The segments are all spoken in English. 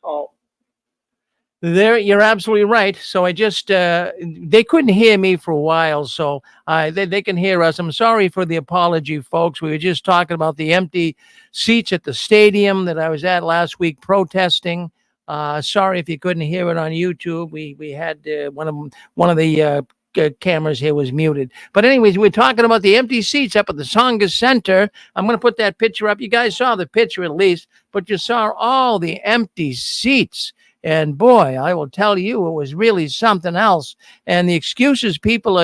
cult. There, you're absolutely right. So I just, they couldn't hear me for a while, so they can hear us. I'm sorry for the apology, folks. We were just talking about the empty seats at the stadium that I was at last week protesting. Sorry if you couldn't hear it on YouTube. We had one of the cameras here was muted. But anyways, we're talking about the empty seats up at the Songa Center. I'm going to put that picture up. You guys saw the picture at least, but you saw all the empty seats. And boy, I will tell you, it was really something else. And the excuses people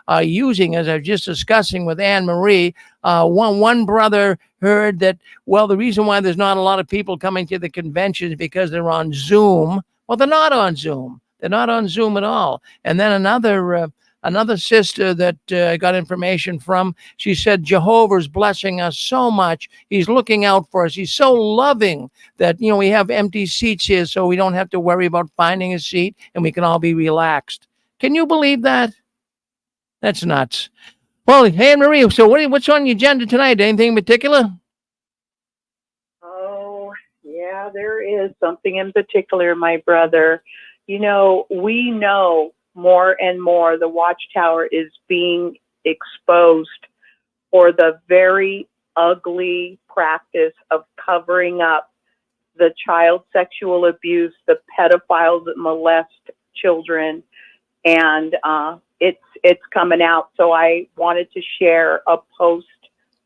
are using, as I was just discussing with Anne Marie, one brother heard that, well, the reason why there's not a lot of people coming to the convention is because they're on Zoom. Well, they're not on Zoom. They're not on Zoom at all. And then another sister that I got information from, she said, Jehovah's blessing us so much. He's looking out for us. He's so loving that, we have empty seats here so we don't have to worry about finding a seat and we can all be relaxed. Can you believe that? That's nuts. Well, hey, Anne Marie, so what's on your agenda tonight? Anything in particular? Oh, yeah, there is something in particular, my brother. We know more and more the Watchtower is being exposed for the very ugly practice of covering up the child sexual abuse, the pedophiles that molest children, and it's coming out. So I wanted to share a post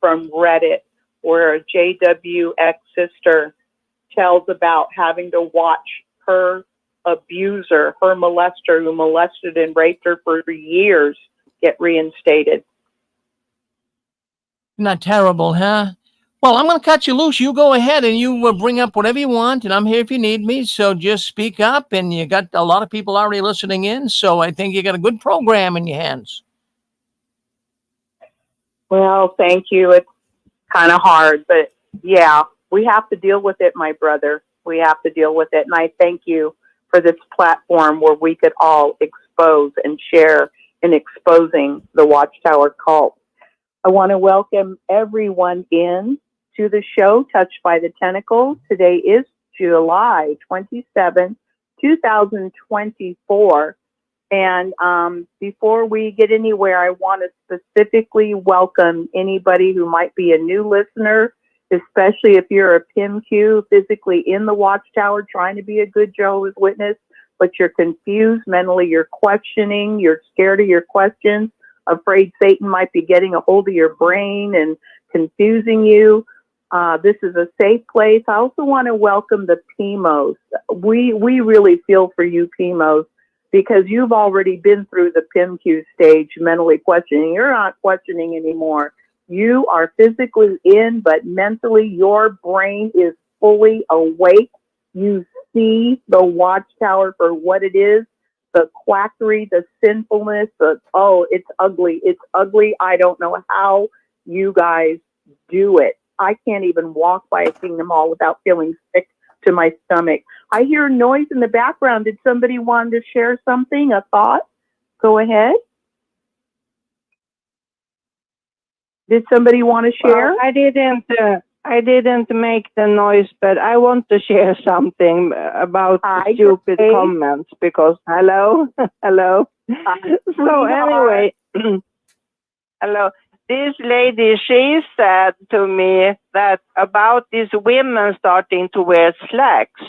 from Reddit where a JWX sister tells about having to watch her abuser, her molester who molested and raped her for years, get reinstated. Not terrible, huh? Well, I'm going to cut you loose. You go ahead and you bring up whatever you want, and I'm here if you need me. So just speak up, and you got a lot of people already listening in, so I think you got a good program in your hands. Well, thank you. It's kind of hard, but yeah, we have to deal with it, my brother. We have to deal with it, and I thank you for this platform where we could all expose and share in exposing the Watchtower cult. I want to welcome everyone in to the show, Touched by the Tentacles. Today is July 27, 2024. And before we get anywhere, I want to specifically welcome anybody who might be a new listener, especially if you're a PIMQ physically in the Watchtower trying to be a good Jehovah's Witness, but you're confused mentally, you're questioning, you're scared of your questions, afraid Satan might be getting a hold of your brain and confusing you. This is a safe place. I also want to welcome the PIMOs. We really feel for you, PIMOs, because you've already been through the PIMQ stage, mentally questioning. You're not questioning anymore. You are physically in, but mentally your brain is fully awake. You see the Watchtower for what it is, the quackery, the sinfulness, it's ugly. It's ugly. I don't know how you guys do it. I can't even walk by a Kingdom Hall without feeling sick to my stomach. I hear noise in the background. Did somebody want to share something, a thought? Go ahead. Did somebody want to share? Well, I didn't make the noise, but I want to share something about stupid comments because hello. So anyway, hello. This lady, she said to me that about these women starting to wear slacks.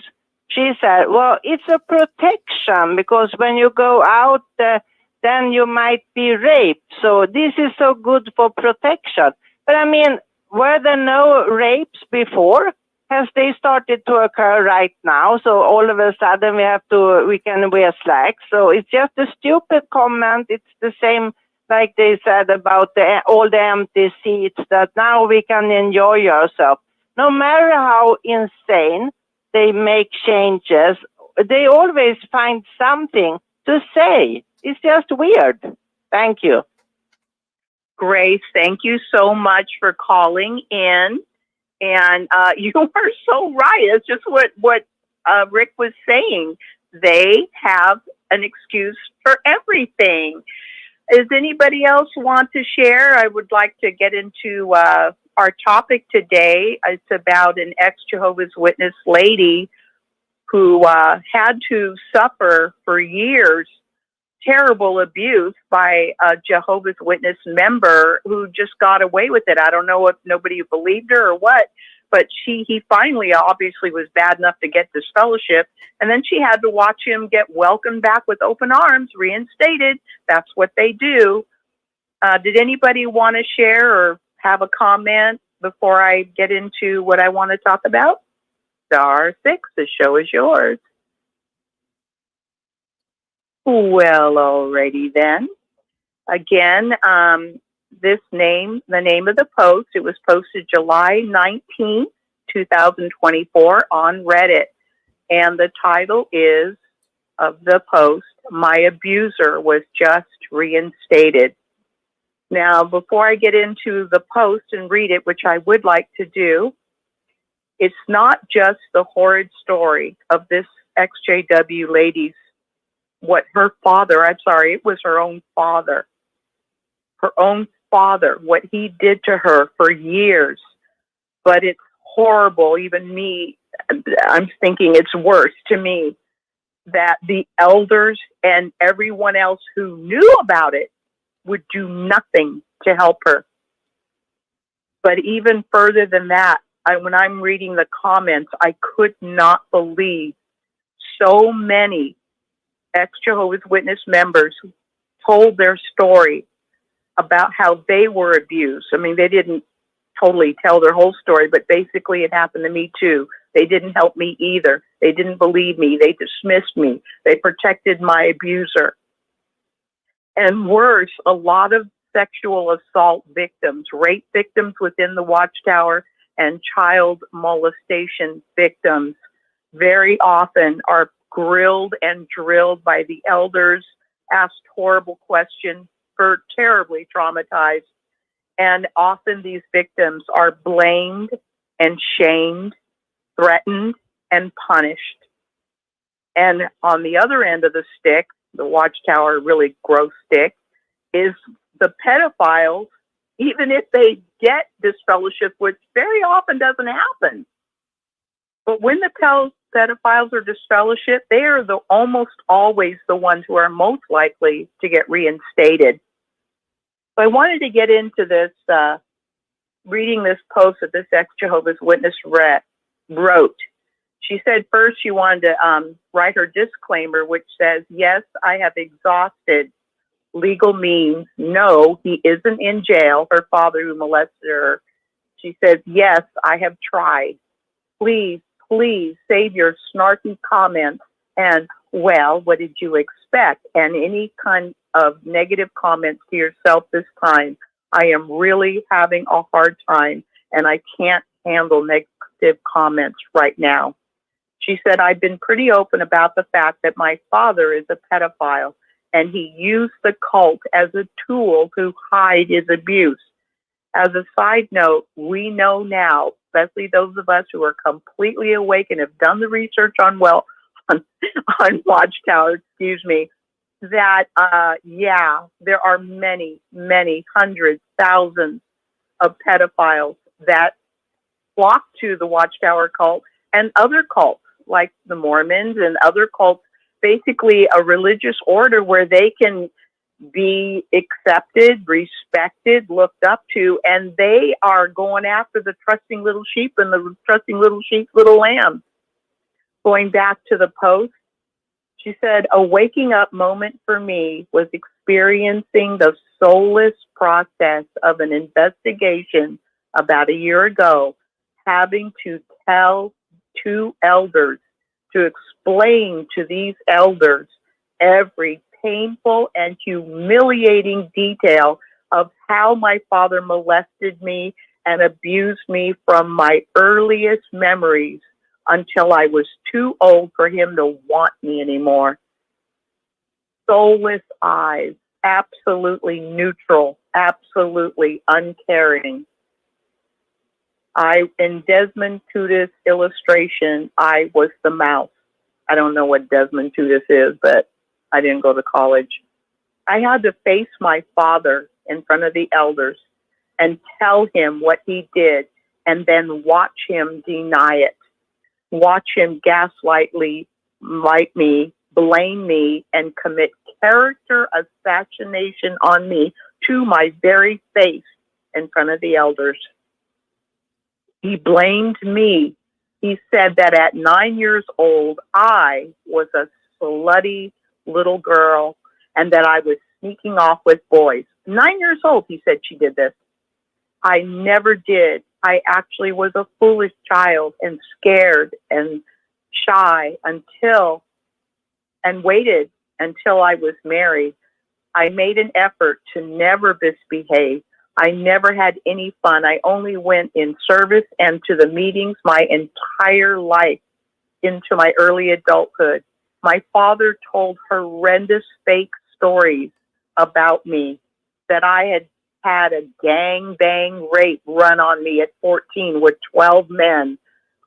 She said, well, it's a protection because when you go out, then you might be raped. So this is so good for protection. But I mean, were there no rapes before? Has they started to occur right now? So all of a sudden we can wear slacks. So it's just a stupid comment. It's the same like they said about all the empty seats, that now we can enjoy ourselves. No matter how insane they make changes, they always find something to say. It's just weird. Thank you. Grace, thank you so much for calling in. And you are so right. It's just what Rick was saying. They have an excuse for everything. Does anybody else want to share? I would like to get into our topic today. It's about an ex-Jehovah's Witness lady who had to suffer for years terrible abuse by a Jehovah's Witness member who just got away with it. I don't know if nobody believed her or what, but he finally obviously was bad enough to get disfellowship, and then she had to watch him get welcomed back with open arms, reinstated. That's what they do. Did anybody want to share or have a comment before I get into what I want to talk about? Star 6, the show is yours. Well, alrighty then. Again, the name of the post, it was posted July 19th, 2024 on Reddit. And the title is of the post, "My abuser was just reinstated." Now, before I get into the post and read it, which I would like to do, it's not just the horrid story of this XJW lady's, what her father, I'm sorry, it was her own father, what he did to her for years. But it's horrible. Even me, I'm thinking it's worse to me that the elders and everyone else who knew about it would do nothing to help her. But even further than that, when I'm reading the comments, I could not believe so many ex-Jehovah's Witness members told their story about how they were abused. I mean, they didn't totally tell their whole story, but basically it happened to me too. They didn't help me either. They didn't believe me. They dismissed me. They protected my abuser. And worse, a lot of sexual assault victims, rape victims within the Watchtower, and child molestation victims very often are grilled and drilled by the elders, asked horrible questions, for terribly traumatized. And often these victims are blamed and shamed, threatened and punished. And on the other end of the stick, the Watchtower really gross stick, is the pedophiles, even if they get disfellowship, which very often doesn't happen. But when the pedophiles are disfellowship, they are almost always the ones who are most likely to get reinstated. So I wanted to get into this, reading this post that this ex-Jehovah's Witness wrote. She said first she wanted to write her disclaimer, which says, "Yes, I have exhausted legal means. No, he isn't in jail," her father who molested her. She says, "Yes, I have tried. Please, please save your snarky comments and, well, what did you expect? And any kind of negative comments to yourself this time. I am really having a hard time and I can't handle negative comments right now." She said, "I've been pretty open about the fact that my father is a pedophile and he used the cult as a tool to hide his abuse. As a side note, we know now, especially those of us who are completely awake and have done the research on Watchtower, that, there are many, many hundreds, thousands of pedophiles that flock to the Watchtower cult and other cults like the Mormons and other cults, basically a religious order where they can be accepted, respected, looked up to, and they are going after the trusting little sheep and the trusting little sheep's little lamb." Going back to the post, she said, "A waking up moment for me was experiencing the soulless process of an investigation about a year ago, having to tell two elders to explain to these elders every painful and humiliating detail of how my father molested me and abused me from my earliest memories until I was too old for him to want me anymore. Soulless eyes, absolutely neutral, absolutely uncaring. In Desmond Tutu's illustration, I was the mouse. I don't know what Desmond Tutu is, but I didn't go to college. I had to face my father in front of the elders and tell him what he did and then watch him deny it. watch him gaslight me, blame me, and commit character assassination on me to my very face in front of the elders. He blamed me. He said that at 9 years old, I was a slutty little girl and that I was sneaking off with boys. 9 years old, he said she did this. I never did. I actually was a foolish child and scared and shy and waited until I was married. I made an effort to never misbehave. I never had any fun. I only went in service and to the meetings my entire life into my early adulthood. My father told horrendous fake stories about me, that I had had a gang rape run on me at 14 with 12 men.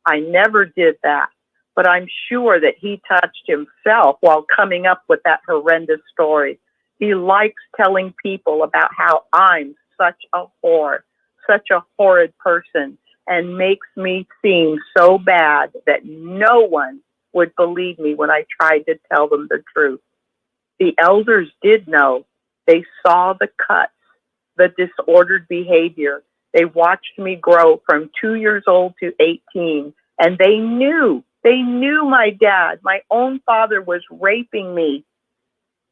I never did that, but I'm sure that he touched himself while coming up with that horrendous story. He likes telling people about how I'm such a whore, such a horrid person, and makes me seem so bad that no one would believe me when I tried to tell them the truth. The elders did know. They saw the cuts, the disordered behavior. They watched me grow from 2 years old to 18, and they knew my dad, my own father, was raping me.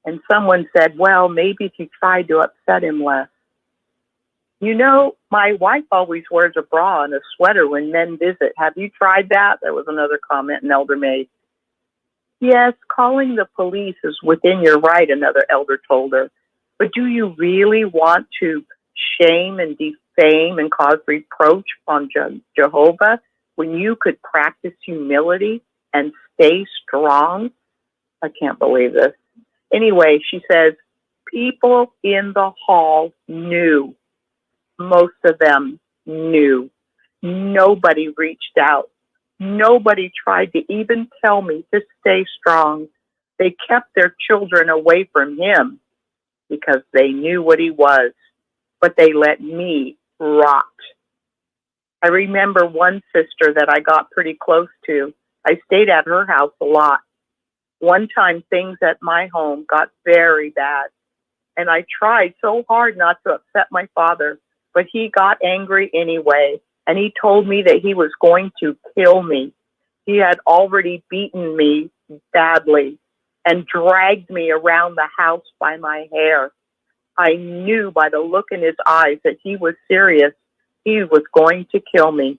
And someone said, well, maybe if you tried to upset him less. You know, my wife always wears a bra and a sweater when men visit. Have you tried that? That was another comment an elder made. Yes, calling the police is within your right, another elder told her. But do you really want to shame and defame and cause reproach on Jehovah when you could practice humility and stay strong? I can't believe this. Anyway, she says, people in the hall knew. Most of them knew. Nobody reached out. Nobody tried to even tell me to stay strong. They kept their children away from him because they knew what he was, but they let me rot. I remember one sister that I got pretty close to. I stayed at her house a lot. One time things at my home got very bad, and I tried so hard not to upset my father, but he got angry anyway, and he told me that he was going to kill me. He had already beaten me badly and dragged me around the house by my hair. I knew by the look in his eyes that he was serious. He was going to kill me.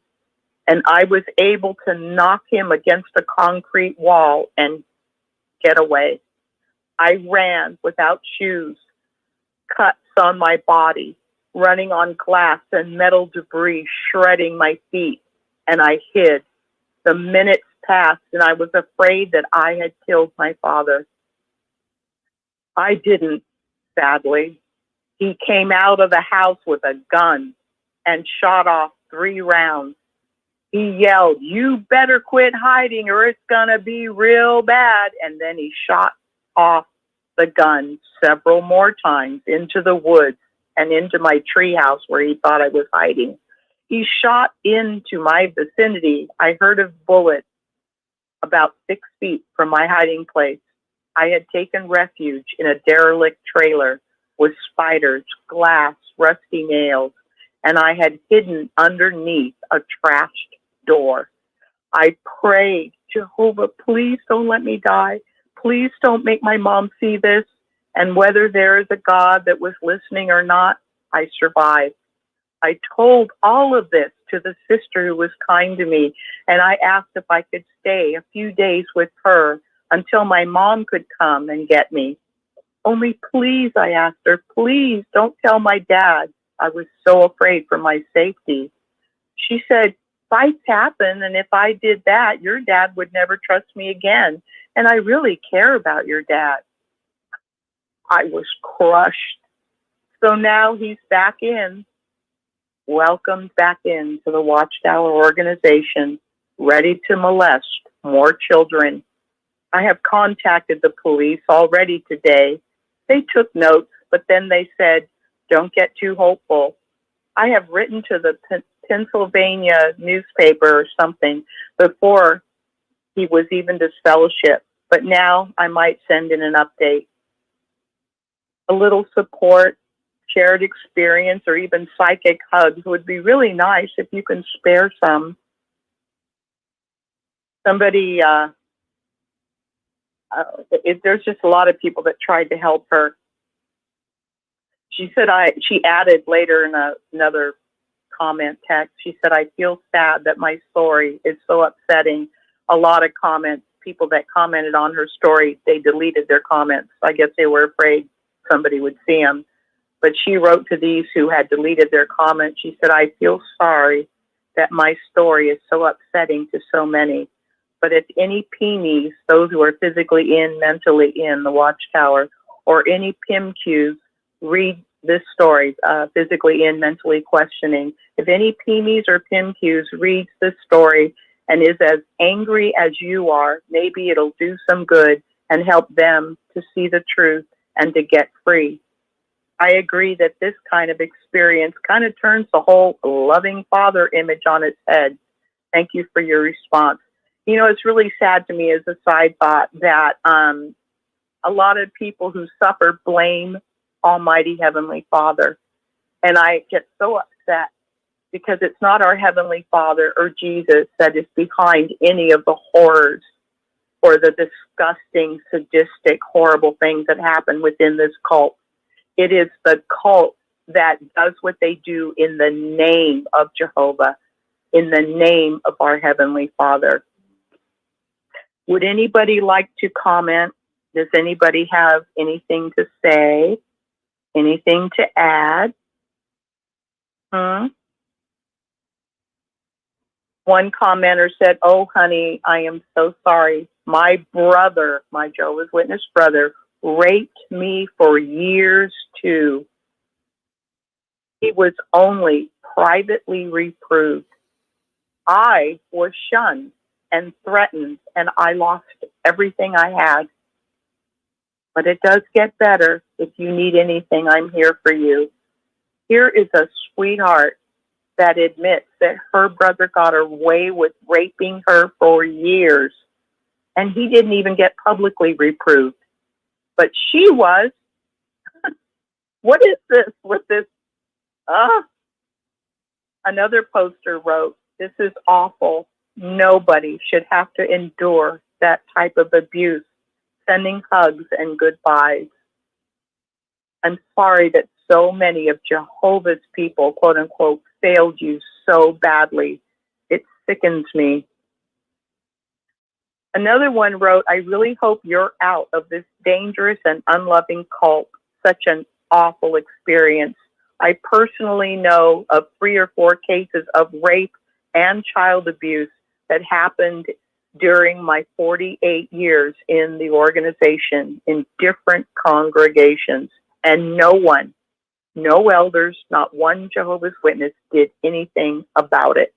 And I was able to knock him against a concrete wall and get away. I ran without shoes, cuts on my body, running on glass and metal debris, shredding my feet, and I hid. The minutes passed, and I was afraid that I had killed my father. I didn't, sadly. He came out of the house with a gun and shot off 3 rounds. He yelled, "You better quit hiding or it's gonna be real bad." And then he shot off the gun several more times into the woods and into my treehouse where he thought I was hiding. He shot into my vicinity. I heard a bullet about 6 feet from my hiding place. I had taken refuge in a derelict trailer with spiders, glass, rusty nails, and I had hidden underneath a trashed door. I prayed, Jehovah, please don't let me die. Please don't make my mom see this. And whether there is a God that was listening or not, I survived. I told all of this to the sister who was kind to me, and I asked if I could stay a few days with her until my mom could come and get me. Only please, I asked her, please don't tell my dad. I was so afraid for my safety. She said, fights happen, and if I did that, your dad would never trust me again, and I really care about your dad. I was crushed. So now he's back in, welcomed back into the Watchtower organization, ready to molest more children. I have contacted the police already today. They took notes, but then they said, don't get too hopeful. I have written to the Pennsylvania newspaper or something before He was even disfellowshipped. But now I might send in an update. A little support, shared experience, or even psychic hugs would be really nice if you can spare some. Somebody, there's just a lot of people that tried to help her. She said, she added later in another comment text, she said, I feel sad that my story is so upsetting. A lot of comments, people that commented on her story, they deleted their comments. I guess they were afraid somebody would see them. But she wrote to these who had deleted their comments. She said, I feel sorry that my story is so upsetting to so many. But if any PMEs, those who are physically in, mentally in the Watchtower, or any PIMQs read this story, physically in, mentally questioning, if any PMEs or PIMQs reads this story and is as angry as you are, maybe it'll do some good and help them to see the truth and to get free. I agree that this kind of experience kind of turns the whole loving father image on its head. Thank you for your response. You know, it's really sad to me as a side thought that a lot of people who suffer blame Almighty Heavenly Father. And I get so upset because it's not our Heavenly Father or Jesus that is behind any of the horrors or the disgusting, sadistic, horrible things that happen within this cult. It is the cult that does what they do in the name of Jehovah, in the name of our Heavenly Father. Would anybody like to comment? Does anybody have anything to say? Anything to add? One commenter said, oh, honey, I am so sorry. My brother, my Jehovah's Witness brother, raped me for years too. He was only privately reproved. I was shunned and threatened, and I lost everything I had. But it does get better. If you need anything, I'm here for you. Here is a sweetheart that admits that her brother got away with raping her for years, and he didn't even get publicly reproved. But she was. What is this with this? Another poster wrote, this is awful. Nobody should have to endure that type of abuse. Sending hugs and goodbyes. I'm sorry that so many of Jehovah's people, quote unquote, failed you so badly. It sickens me. Another one wrote, I really hope you're out of this dangerous and unloving cult. Such an awful experience. I personally know of 3 or 4 cases of rape and child abuse that happened during my 48 years in the organization in different congregations. And no one, no elders, not one Jehovah's Witness did anything about it.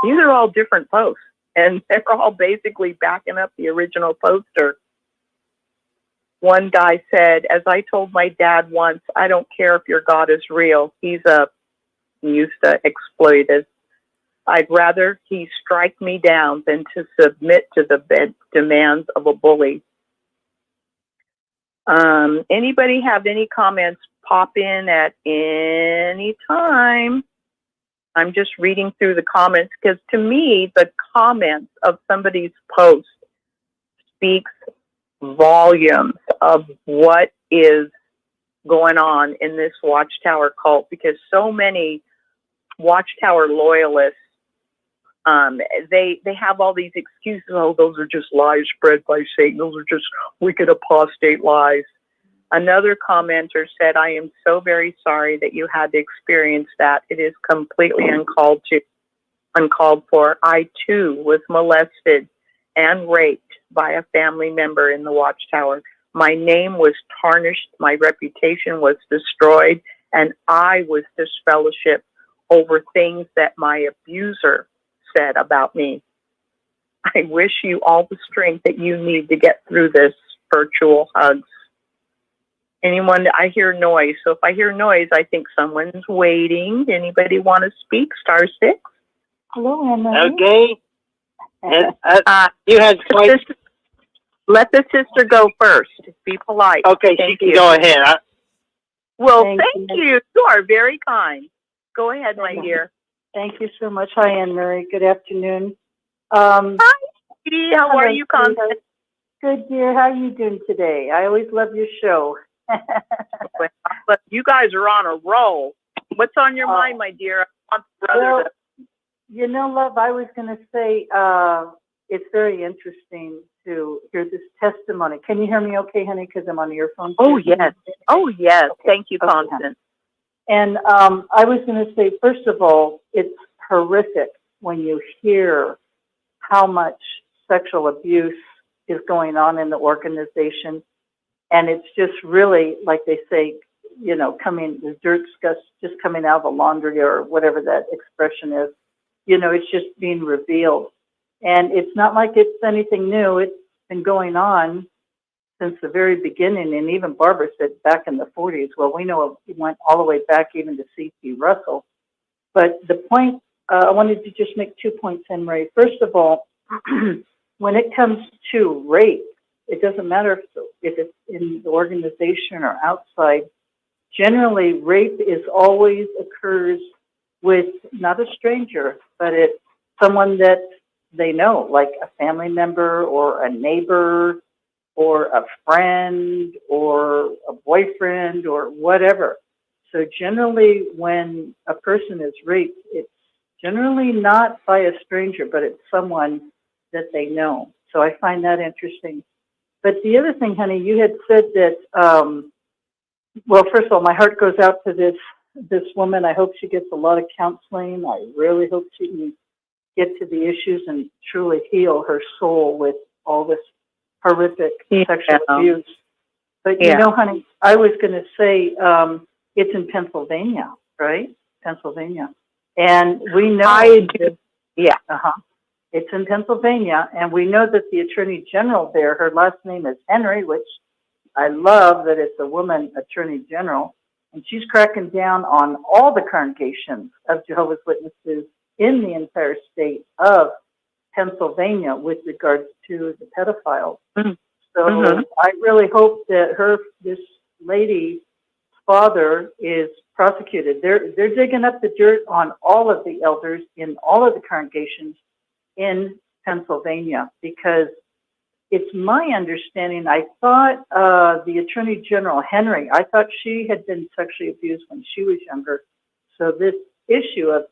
These are all different posts, and they're all basically backing up the original poster. One guy said, as I told my dad once, I don't care if your God is real. He used to exploit us. I'd rather he strike me down than to submit to the demands of a bully. Anybody have any comments? Pop in at any time. I'm just reading through the comments because to me, the comments of somebody's post speaks volumes of what is going on in this Watchtower cult, because so many Watchtower loyalists, they have all these excuses. Oh, those are just lies spread by Satan. Those are just wicked apostate lies. Another commenter said, I am so very sorry that you had to experience that. It is completely uncalled for. I too was molested and raped by a family member in the Watchtower. My name was tarnished, my reputation was destroyed, and I was disfellowshipped over things that my abuser said about me. I wish you all the strength that you need to get through this. Virtual hugs. Anyone? I hear noise. So if I hear noise, I think someone's waiting. Anybody want to speak? *6. Hello, Emma. Okay. And you had quite... Let the sister go first. Be polite. Okay, she can go ahead. Well, thank you. You are very kind. Go ahead, my dear. Thank you so much. Hi, Anne Marie. Good afternoon. Hi, Edie. How are you, Constance? Good, dear. How are you doing today? I always love your show. But you guys are on a roll. What's on your mind, my dear? I want the brother to... You know, love, I was going to say it's very interesting to hear this testimony. Can you hear me okay, honey? Because I'm on earphones. Oh, yes. Oh, yes. Okay. Thank you, Okay, Constance. And I was going to say, first of all, it's horrific when you hear how much sexual abuse is going on in the organization. And it's just really, like they say, you know, the dirt's just coming out of the laundry, or whatever that expression is. You know, it's just being revealed. And it's not like it's anything new. It's been going on since the very beginning. And even Barbara said back in the 40s. Well, we know it went all the way back even to C.P. Russell. But the point, I wanted to just make 2 points, Anne Marie. First of all, when it comes to rape, it doesn't matter if it's in the organization or outside. Generally, rape always occurs with not a stranger, but it's someone that they know, like a family member or a neighbor or a friend or a boyfriend or whatever. So generally, when a person is raped, it's generally not by a stranger, but it's someone that they know. So I find that interesting. But the other thing, honey, you had said that, well, first of all, my heart goes out to this woman. I hope she gets a lot of counseling. I really hope she can get to the issues and truly heal her soul with all this horrific sexual abuse. But, you know, honey, I was going to say it's in Pennsylvania, right? Pennsylvania. And we know... Yeah. It's in Pennsylvania, and we know that the Attorney General there, her last name is Henry, which I love that it's a woman Attorney General, and she's cracking down on all the congregations of Jehovah's Witnesses in the entire state of Pennsylvania with regards to the pedophiles. Mm-hmm. So I really hope that this lady's father is prosecuted. They're digging up the dirt on all of the elders in all of the congregations in Pennsylvania, because it's my understanding, I thought the Attorney General, Henry, I thought she had been sexually abused when she was younger. So this issue of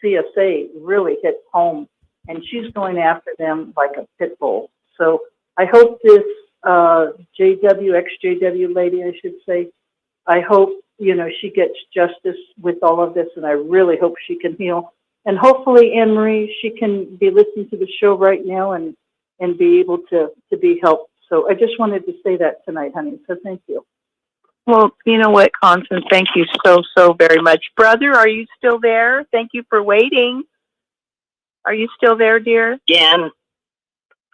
CSA really hit home, and she's going after them like a pit bull. So I hope this ex-JW lady, I should say, I hope, you know, she gets justice with all of this, and I really hope she can heal. And hopefully, Anne Marie, she can be listening to the show right now and be able to be helped. So I just wanted to say that tonight, honey. So thank you. Well, you know what, Constance, thank you so very much. Brother, are you still there? Thank you for waiting. Are you still there, dear? Again.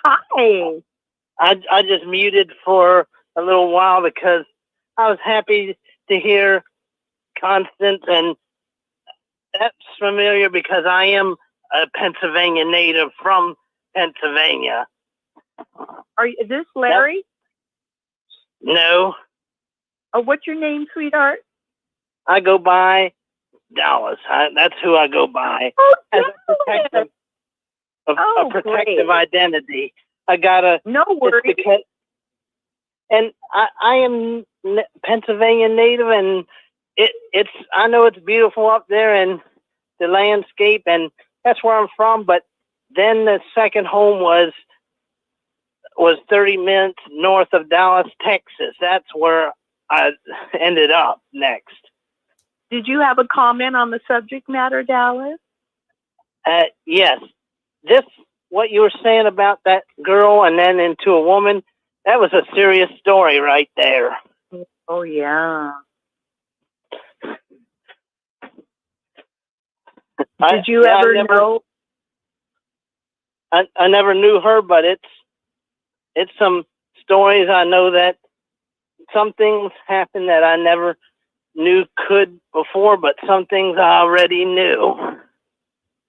Hi. I just muted for a little while because I was happy to hear Constance, and that's familiar because I am a Pennsylvania native from Pennsylvania. Is this Larry? No. Oh, what's your name, sweetheart? I go by Dallas. That's who I go by. Oh, as a protective identity. I gotta. No worries. And I am Pennsylvania native, and it's. I know it's beautiful up there and the landscape, and that's where I'm from. But then the second home was 30 minutes north of Dallas, Texas. That's where I ended up next. Did you have a comment on the subject matter, Dallas? Yes. What you were saying about that girl and then into a woman, that was a serious story right there. Oh, yeah. Did you ever know? I never knew her, but it's some stories. I know that some things happen that I never knew could before, but some things I already knew.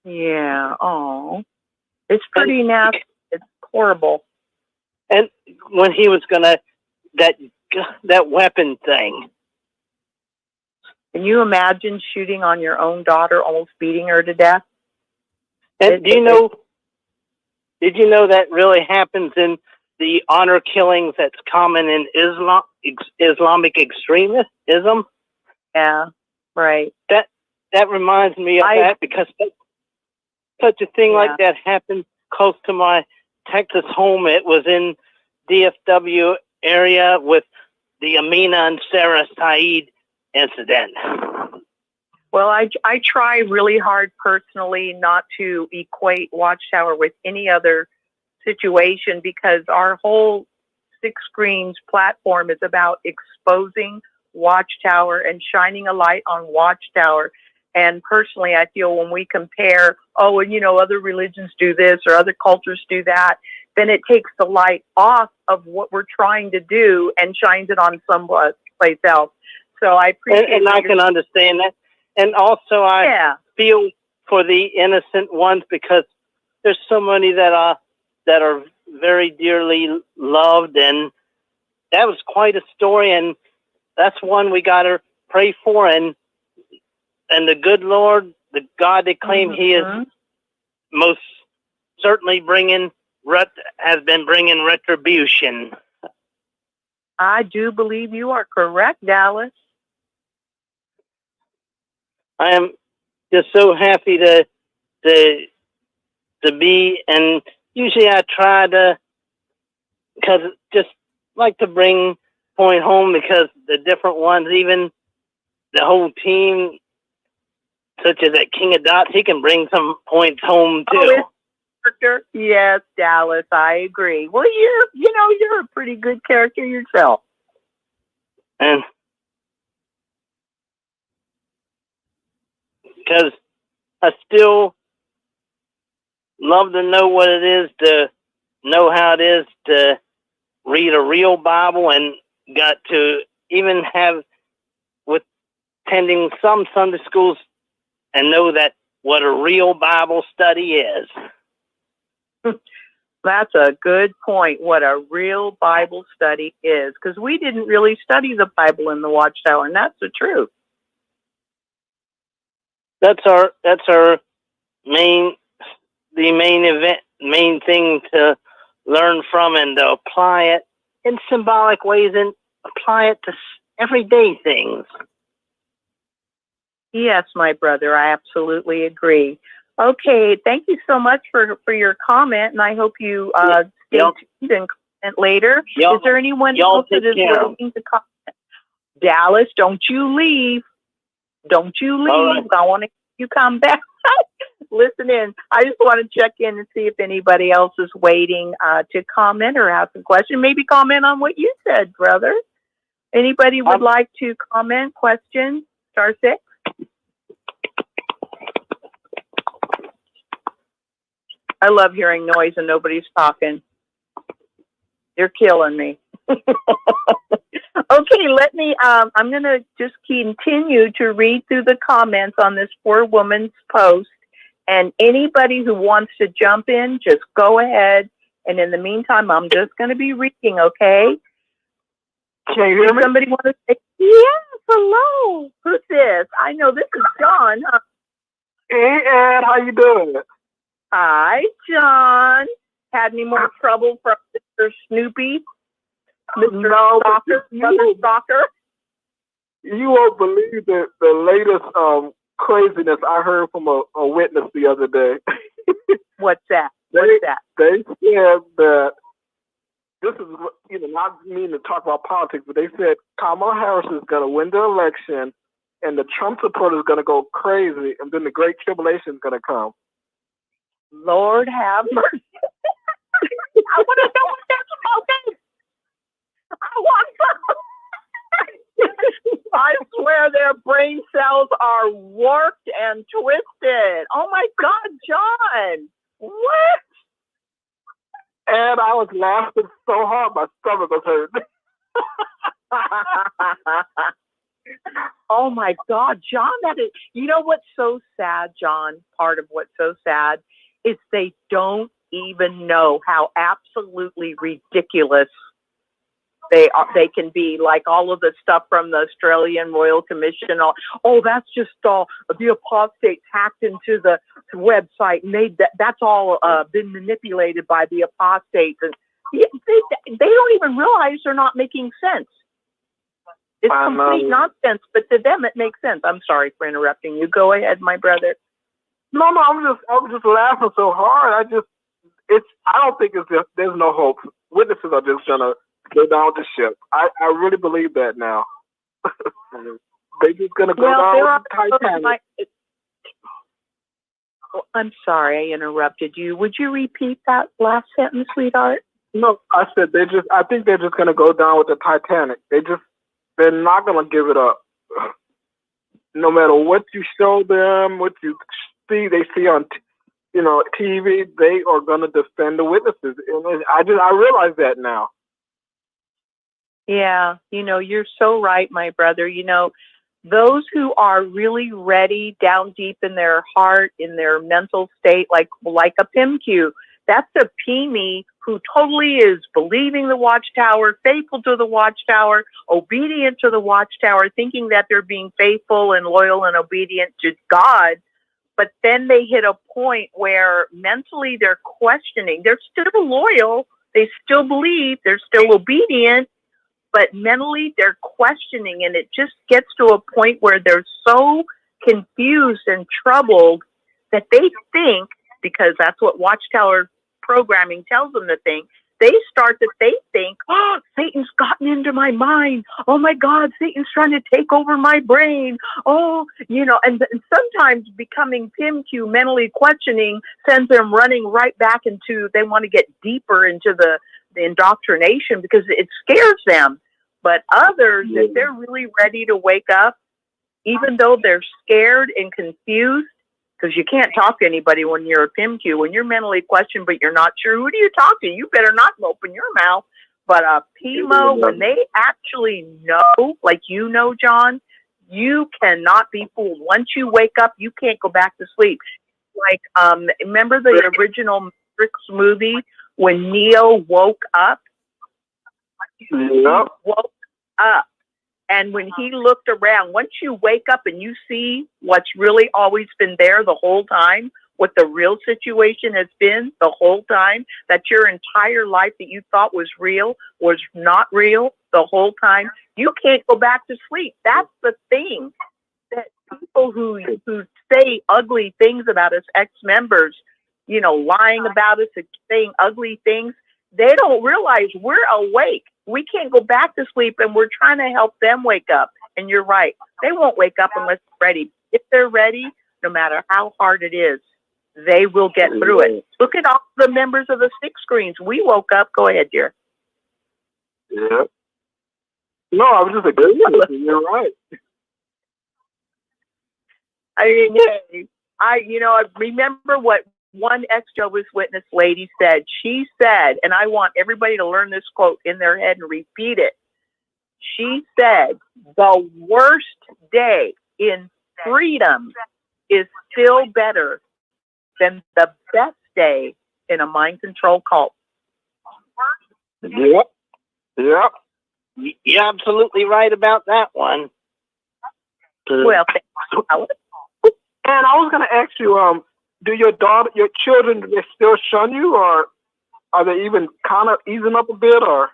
Yeah. Oh. It's pretty nasty. It's horrible. And when he was gonna that weapon thing. Can you imagine shooting on your own daughter, almost beating her to death? And did you know that really happens in the honor killings that's common in Islamic extremism? Yeah, right. That reminds me of that, because such a thing like that happened close to my Texas home. It was in DFW area with the Amina and Sarah Saeed incident. Well, I try really hard personally not to equate Watchtower with any other situation, because our whole Six Screens platform is about exposing Watchtower and shining a light on Watchtower. And personally, I feel when we compare, other religions do this or other cultures do that, then it takes the light off of what we're trying to do and shines it on someplace else. So I appreciate and I can understand that. And also I feel for the innocent ones, because there's so many that are very dearly loved, and that was quite a story, and that's one we got to pray for. And the good Lord, the God they claim He is, most certainly has been bringing retribution. I do believe you are correct, Dallas. I am just so happy to be, and usually I try to, because just like to bring point home, because the different ones, even the whole team, such as that King of Dots, he can bring some points home too. Yes, Dallas, I agree. Well, you're a pretty good character yourself. And because I still love to know what it is to know how it is to read a real Bible, and got to even have with attending some Sunday schools and know that what a real Bible study is. That's a good point, what a real Bible study is, because we didn't really study the Bible in the Watchtower, and that's the truth. That's our main thing to learn from, and to apply it in symbolic ways and apply it to everyday things. Yes, my brother, I absolutely agree. Okay, thank you so much for your comment, and I hope you stay tuned and comment later. Is there anyone else that is waiting to comment? Dallas, don't you leave. Don't you leave. Right. I want to you come back. Listen in. I just want to check in and see if anybody else is waiting to comment or ask a question. Maybe comment on what you said, brother. Anybody would like to comment, question, *6? I love hearing noise and nobody's talking. You're killing me. Okay, let me, I'm going to just continue to read through the comments on this poor woman's post. And anybody who wants to jump in, just go ahead. And in the meantime, I'm just going to be reading, okay? Can you hear me? Somebody want to say, yes, hello. Who's this? I know this is John. Huh? Hey, Ed, how you doing? Hi, John. Had any more trouble from Mr. Snoopy? Mr. Stalker? You won't believe the latest craziness I heard from a witness the other day. What's that? They said that, this is, not mean to talk about politics, but they said Kamala Harris is going to win the election, and the Trump supporters are going to go crazy, and then the Great Tribulation is going to come. Lord have mercy. I want to know what that's about. I want some. I swear their brain cells are warped and twisted. Oh my God, John. What? And I was laughing so hard my stomach was hurting. Oh my God, John, that is, you know what's so sad, John? Part of what's so sad is they don't even know how absolutely ridiculous they can be. Like all of the stuff from the Australian Royal Commission. Oh, that's just all the apostates hacked into the website, and that's all been manipulated by the apostates, and they don't even realize they're not making sense. It's complete nonsense, but to them it makes sense. I'm sorry for interrupting you. Go ahead, my brother. No, I was just laughing so hard. I don't think there's no hope. Witnesses are just gonna go down with the ship. I really believe that now. They're just gonna go down with the Titanic. I'm sorry I interrupted you. Would you repeat that last sentence, sweetheart? No, I said I think they're just gonna go down with the Titanic. They're not gonna give it up. No matter what you show them, what you see, they see on TV, they are gonna defend the witnesses. And I realize that now. Yeah, you're so right, my brother. Those who are really ready down deep in their heart, in their mental state, like a PIMQ, that's a PME who totally is believing the Watchtower, faithful to the Watchtower, obedient to the Watchtower, thinking that they're being faithful and loyal and obedient to God. But then they hit a point where mentally they're questioning. They're still loyal. They still believe. They're still obedient. But mentally they're questioning. And it just gets to a point where they're so confused and troubled that they think, because that's what Watchtower programming tells them to think, they think, oh, Satan's gotten into my mind. Oh my God, Satan's trying to take over my brain. Oh, and sometimes becoming PIMQ, mentally questioning, sends them running right back into, they want to get deeper into the indoctrination because it scares them. But others, if they're really ready to wake up, even though they're scared and confused, because you can't talk to anybody when you're a PIMQ. When you're mentally questioned, but you're not sure, who do you talk to? You better not open your mouth. But a PIMO, when they actually know, like John, you cannot be fooled. Once you wake up, you can't go back to sleep. Like, remember the original Matrix movie when Neo woke up? He woke up. And when he looked around, once you wake up and you see what's really always been there the whole time, what the real situation has been the whole time, that your entire life that you thought was real was not real the whole time, you can't go back to sleep. That's the thing. That people who say ugly things about us, ex-members, lying about us and saying ugly things, they don't realize we're awake. We can't go back to sleep, and we're trying to help them wake up. And you're right. They won't wake up unless they're ready. If they're ready, no matter how hard it is, they will get through it. Look at all the members of the Six Screens. We woke up. Go ahead, dear. Yeah. No, I was just agreeing with you. You're right. I remember what one ex-Jehovah's Witness lady said. She said, and I want everybody to learn this quote in their head and repeat it. She said, the worst day in freedom is still better than the best day in a mind control cult. Yep. You're absolutely right about that one. Well, thank you. And I was going to ask you, do your children, do they still shun you, or are they even kind of easing up a bit, or?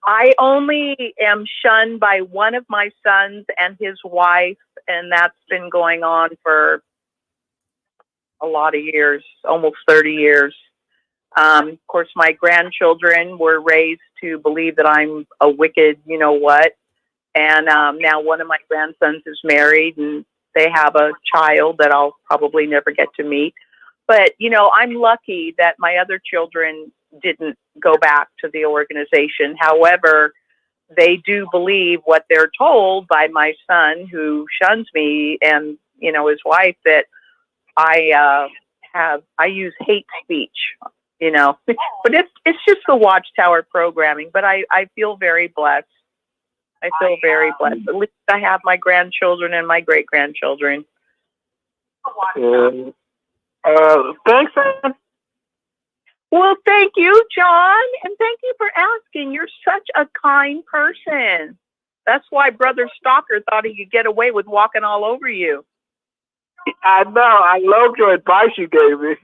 I only am shunned by one of my sons and his wife, and that's been going on for a lot of years, almost 30 years. Of course, my grandchildren were raised to believe that I'm a wicked, what. And now one of my grandsons is married, and they have a child that I'll probably never get to meet. But, I'm lucky that my other children didn't go back to the organization. However, they do believe what they're told by my son, who shuns me, and, his wife, that I use hate speech, But it's just the Watchtower programming. But I feel very blessed. I feel very blessed. At least I have my grandchildren and my great-grandchildren. And Thanks, Ann. Well, thank you, John, and thank you for asking. You're such a kind person. That's why Brother Stalker thought he could get away with walking all over you. I know. I loved your advice you gave me.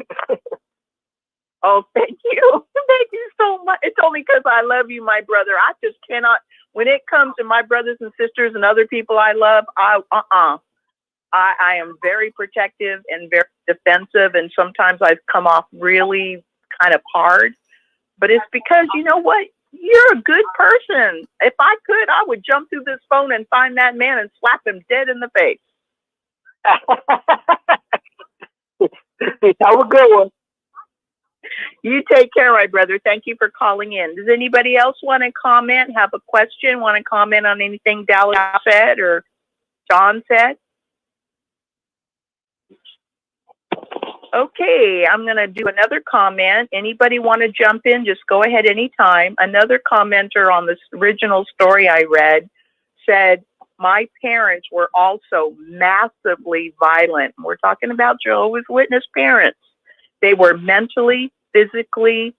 Oh, thank you. Thank you so much. It's only because I love you, my brother. I just cannot, when it comes to my brothers and sisters and other people I love, I am very protective and very defensive, and sometimes I've come off really kind of hard. But it's because, you know what? You're a good person. If I could, I would jump through this phone and find that man and slap him dead in the face. Have a good one. You take care, my brother. Thank you for calling in. Does anybody else want to comment, have a question, want to comment on anything Dallas said or John said? Okay, I'm going to do another comment. Anybody want to jump in? Just go ahead anytime. Another commenter on this original story I read said, my parents were also massively violent. We're talking about Jehovah's Witness parents. They were mentally, physically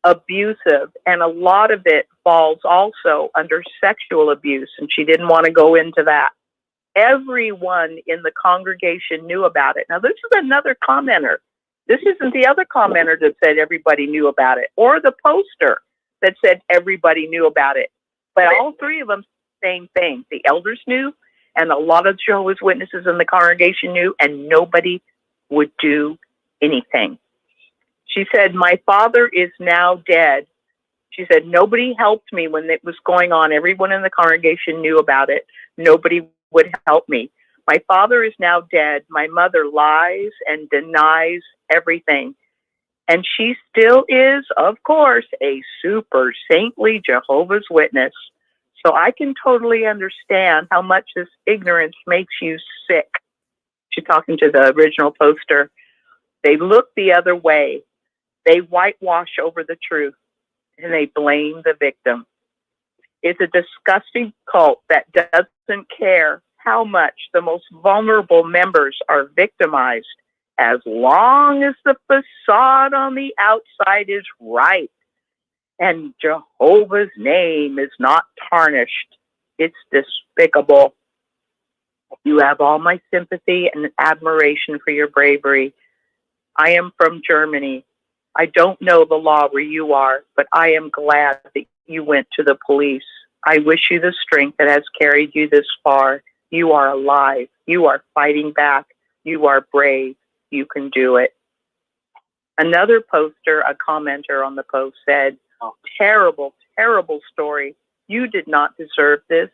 abusive, and a lot of it falls also under sexual abuse, and she didn't want to go into that. Everyone in the congregation knew about it. Now, this is another commenter. This isn't the other commenter that said everybody knew about it, or the poster that said everybody knew about it. But all three of them, same thing. The elders knew, and a lot of Jehovah's Witnesses in the congregation knew, and nobody would do anything. She said, my father is now dead. She said, nobody helped me when it was going on. Everyone in the congregation knew about it. Nobody would help me. My father is now dead. My mother lies and denies everything. And she still is, of course, a super saintly Jehovah's Witness. So I can totally understand how much this ignorance makes you sick. She's talking to the original poster. They look the other way. They whitewash over the truth, and they blame the victim. It's a disgusting cult that doesn't care how much the most vulnerable members are victimized, as long as the facade on the outside is right and Jehovah's name is not tarnished. It's despicable. You have all my sympathy and admiration for your bravery. I am from Germany. I don't know the law where you are, but I am glad that you went to the police. I wish you the strength that has carried you this far. You are alive. You are fighting back. You are brave. You can do it. Another poster, a commenter on the post said, terrible, terrible story. You did not deserve this.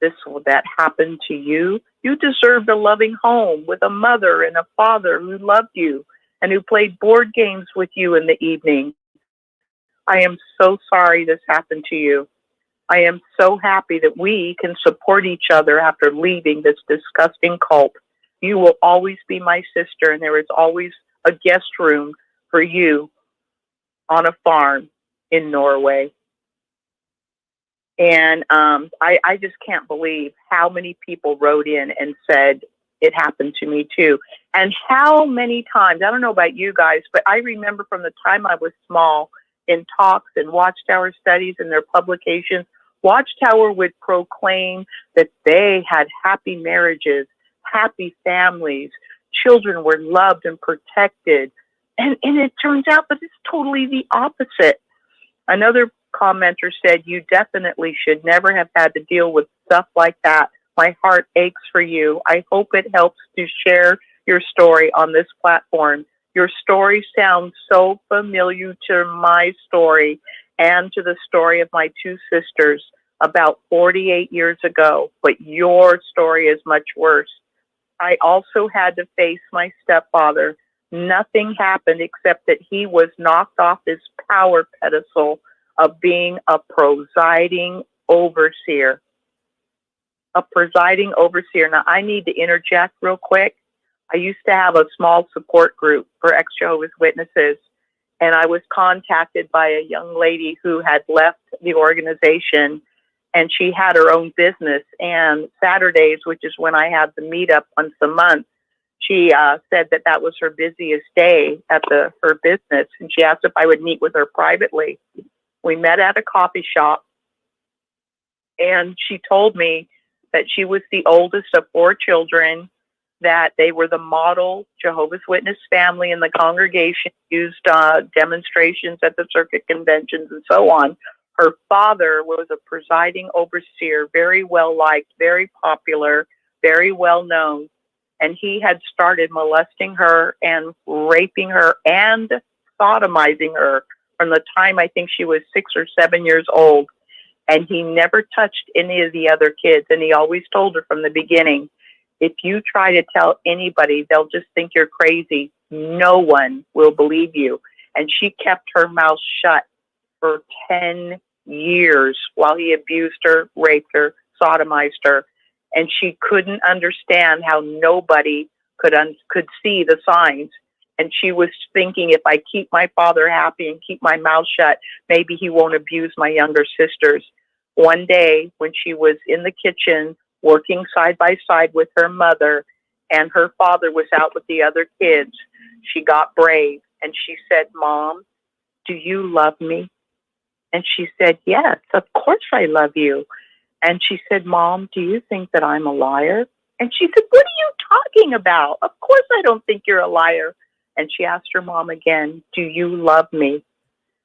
That happened to you. You deserved a loving home with a mother and a father who loved you and who played board games with you in the evening. I am so sorry this happened to you. I am so happy that we can support each other after leaving this disgusting cult. You will always be my sister, and there is always a guest room for you on a farm in Norway. And I just can't believe how many people wrote in and said, it happened to me too. And how many times, I don't know about you guys, but I remember from the time I was small in talks and Watchtower studies and their publications, Watchtower would proclaim that they had happy marriages, happy families, children were loved and protected. And it turns out that it's totally the opposite. Another commenter said, you definitely should never have had to deal with stuff like that. My heart aches for you. I hope it helps to share your story on this platform. Your story sounds so familiar to my story and to the story of my two sisters about 48 years ago, but your story is much worse. I also had to face my stepfather. Nothing happened except that he was knocked off his power pedestal of being a presiding overseer. A presiding overseer. Now, I need to interject real quick. I used to have a small support group for ex-Jehovah's Witnesses, and I was contacted by a young lady who had left the organization, and she had her own business. And Saturdays, which is when I had the meetup once a month, she said that that was her busiest day at her business, and she asked if I would meet with her privately. We met at a coffee shop, and she told me that she was the oldest of 4 children, that they were the model Jehovah's Witness family in the congregation, used demonstrations at the circuit conventions and so on. Her father was a presiding overseer, very well liked, very popular, very well known, and he had started molesting her and raping her and sodomizing her from the time I think she was 6 or 7 years old. And he never touched any of the other kids. And he always told her from the beginning, if you try to tell anybody, they'll just think you're crazy. No one will believe you. And she kept her mouth shut for 10 years while he abused her, raped her, sodomized her. And she couldn't understand how nobody could see the signs. And she was thinking, if I keep my father happy and keep my mouth shut, maybe he won't abuse my younger sisters. One day, when she was in the kitchen working side by side with her mother, and her father was out with the other kids, she got brave and she said, "Mom, do you love me?" And she said, "Yes, of course I love you." And she said, "Mom, do you think that I'm a liar?" And she said, "What are you talking about? Of course I don't think you're a liar." And she asked her mom again, "Do you love me?"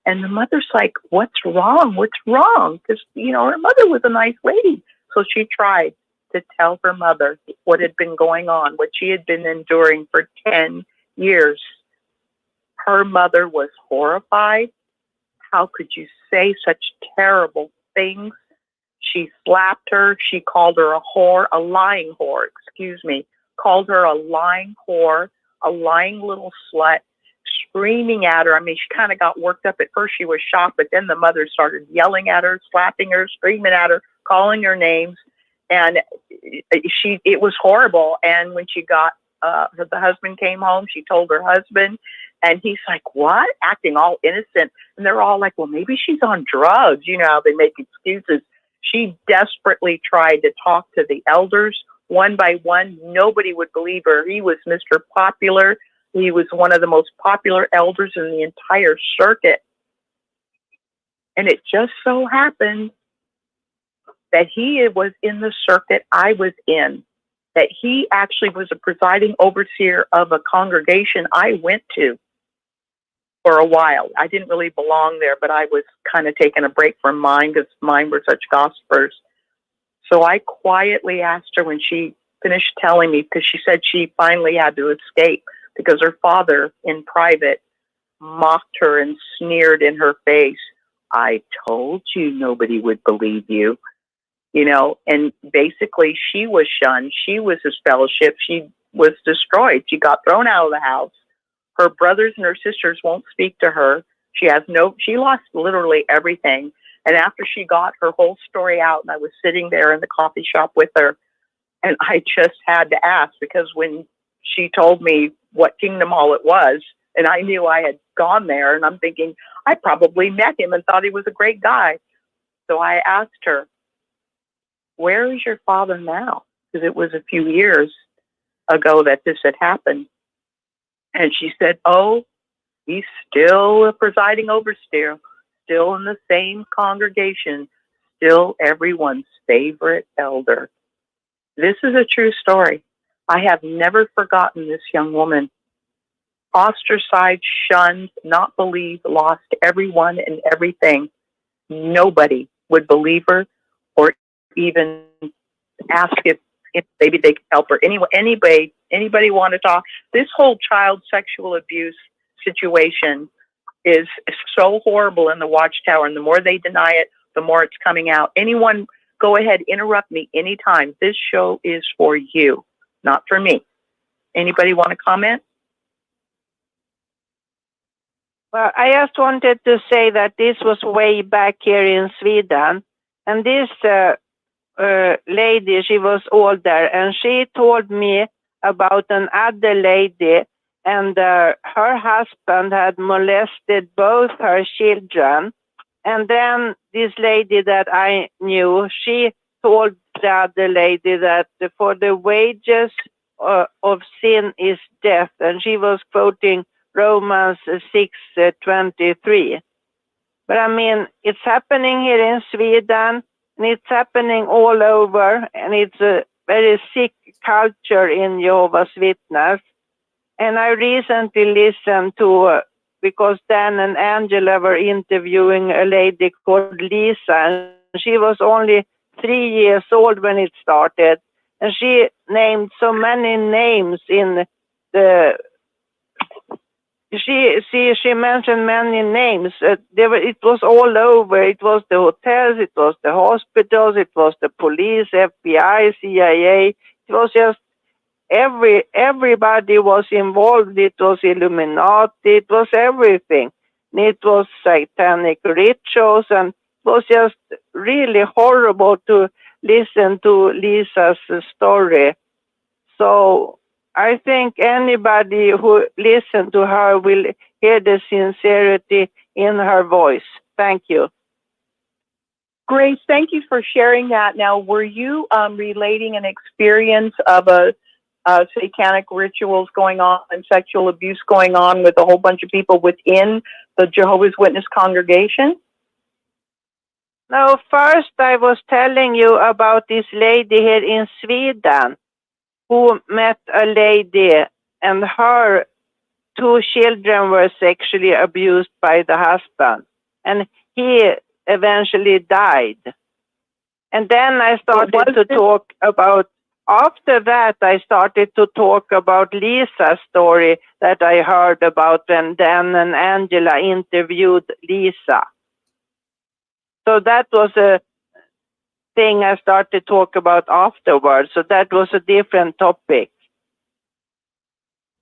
And the mother's like, "What's wrong? What's wrong?" Because, her mother was a nice lady. So she tried to tell her mother what had been going on, what she had been enduring for 10 years. Her mother was horrified. How could you say such terrible things? She slapped her. She called her a whore, a lying whore, called her a lying whore, a lying little slut, screaming at her. I mean, she kind of got worked up. At first she was shocked, but then the mother started yelling at her, slapping her, screaming at her, calling her names. And it was horrible. And when she got, the husband came home, she told her husband, and he's like, "What?" Acting all innocent. And they're all like, "Well, maybe she's on drugs." You know how they make excuses. She desperately tried to talk to the elders one by one. Nobody would believe her. He was Mr. Popular. He was one of the most popular elders in the entire circuit. And it just so happened that he was in the circuit I was in, that he actually was a presiding overseer of a congregation I went to for a while. I didn't really belong there, but I was kind of taking a break from mine because mine were such gossipers. So I quietly asked her when she finished telling me, because she said she finally had to escape because her father in private mocked her and sneered in her face, "I told you nobody would believe you." And basically she was shunned. She was his fellowship. She was destroyed. She got thrown out of the house. Her brothers and her sisters won't speak to her. She lost literally everything. And after she got her whole story out, and I was sitting there in the coffee shop with her, and I just had to ask, because when she told me what Kingdom Hall it was, and I knew I had gone there, and I'm thinking, I probably met him and thought he was a great guy. So I asked her, "Where is your father now?" Because it was a few years ago that this had happened. And she said, "Oh, he's still a presiding overseer, still in the same congregation, still everyone's favorite elder." This is a true story. I have never forgotten this young woman. Ostracized, shunned, not believed, lost everyone and everything. Nobody would believe her or even ask if maybe they could help her. Anybody want to talk? This whole child sexual abuse situation is so horrible in the Watchtower, and the more they deny it, the more it's coming out. Anyone, go ahead, interrupt me anytime. This show is for you, not for me. Anybody want to comment? Well, I just wanted to say that this was way back here in Sweden, and this lady, she was older, and she told me about another lady, and her husband had molested both her children. And then this lady that I knew, she told the other lady that for the wages of sin is death, and she was quoting Romans 6:23. But I mean, it's happening here in Sweden, and it's happening all over, and it's a very sick culture in Jehovah's Witness. And I recently listened to, because Dan and Angela were interviewing a lady called Lisa, and she was only 3 years old when it started. And she named so many names in the, she mentioned many names. It was all over. It was the hotels, it was the hospitals, it was the police, FBI, CIA. It was just everybody was involved. It was Illuminati. It was everything. It was satanic rituals, and it was just really horrible to listen to Lisa's story. So I think anybody who listens to her will hear the sincerity in her voice. Thank you. Grace, thank you for sharing that. Now, were you relating an experience of a satanic rituals going on and sexual abuse going on with a whole bunch of people within the Jehovah's Witness congregation? No, first I was telling you about this lady here in Sweden who met a lady, and her 2 children were sexually abused by the husband, and he eventually died. And then I started to talk about, after that I started to talk about Lisa's story that I heard about when Dan and Angela interviewed Lisa. So that was a thing I started to talk about afterwards. So that was a different topic.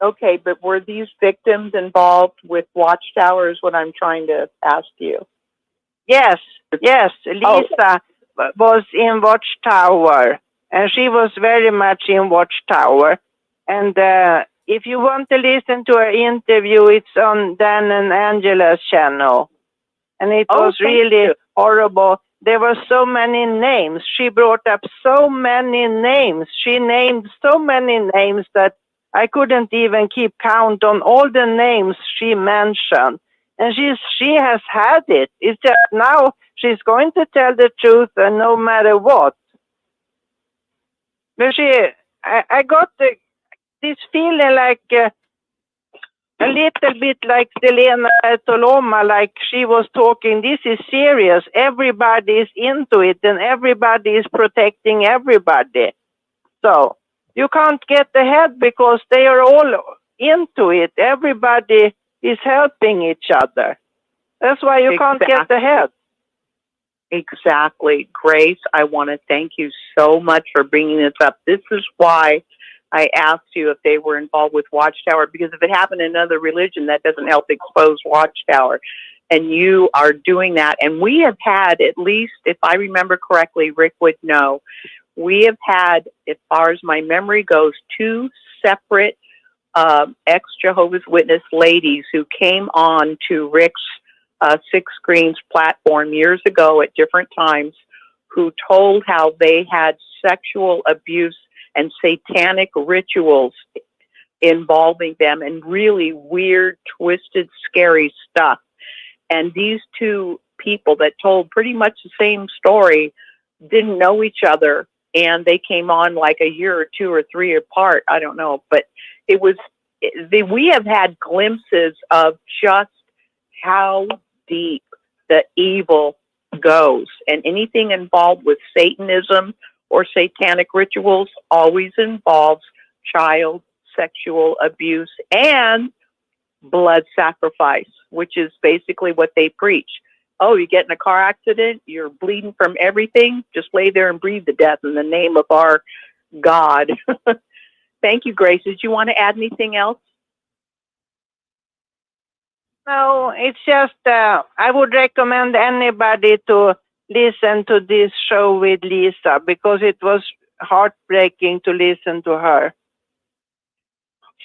Okay, but were these victims involved with Watchtower is what I'm trying to ask you. Yes. Lisa was in Watchtower, and she was very much in Watchtower. And if you want to listen to her interview, it's on Dan and Angela's channel. And it was really horrible. There were so many names. She brought up so many names. She named so many names that I couldn't even keep count on all the names she mentioned. And she has had it. It's just now she's going to tell the truth, and no matter what. But I got this feeling like a little bit like Selena Toloma, like she was talking, this is serious. Everybody is into it, and everybody is protecting everybody. So you can't get ahead because they are all into it. Everybody is helping each other. That's why you can't get ahead. Exactly. Grace, I want to thank you so much for bringing this up. This is why I asked you if they were involved with Watchtower, because if it happened in another religion, that doesn't help expose Watchtower. And you are doing that. And we have had, at least, if I remember correctly, Rick would know, we have had, as far as my memory goes, 2 separate ex-Jehovah's Witness ladies who came on to Rick's Six Screens platform years ago at different times, who told how they had sexual abuse and satanic rituals involving them, and really weird, twisted, scary stuff. And these 2 people that told pretty much the same story didn't know each other, and they came on like a year or 2 or 3 apart. I don't know, but we have had glimpses of just how deep the evil goes, and anything involved with Satanism or satanic rituals always involves child sexual abuse and blood sacrifice, which is basically what they preach. Oh, you get in a car accident, you're bleeding from everything, just lay there and breathe to death in the name of our God. Thank you, Grace. Did you want to add anything else? No, it's just I would recommend anybody to listen to this show with Lisa, because it was heartbreaking to listen to her.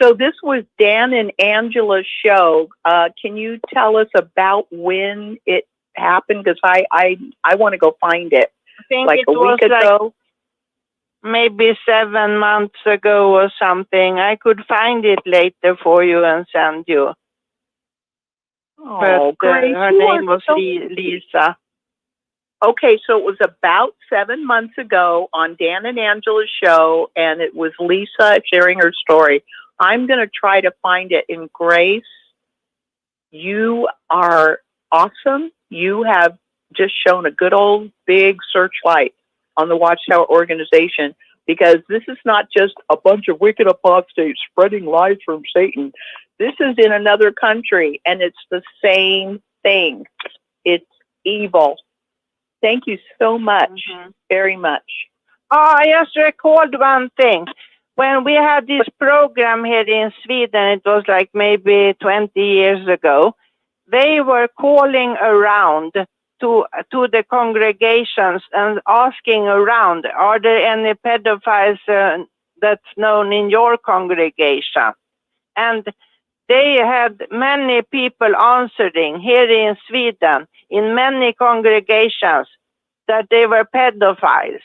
So this was Dan and Angela's show. Can you tell us about when it happened? Because I want to go find it. I think like it a was week ago. maybe 7 months ago or something. I could find it later for you and send you. Oh, But Grace, her you name are was so Lisa. okay. So it was about 7 months ago on Dan and Angela's show, and it was Lisa sharing her story. I'm going to try to find it. In Grace, you are awesome. You have just shown a good old big searchlight on the Watchtower organization, because this is not just a bunch of wicked apostates spreading lies from Satan. This is in another country, and it's the same thing. It's evil. Thank you so much, very much. Oh, I just recalled one thing. When we had this program here in Sweden, it was like maybe 20 years ago, they were calling around to the congregations and asking around, are there any pedophiles that's known in your congregation? And they had many people answering here in Sweden, in many congregations, that they were pedophiles.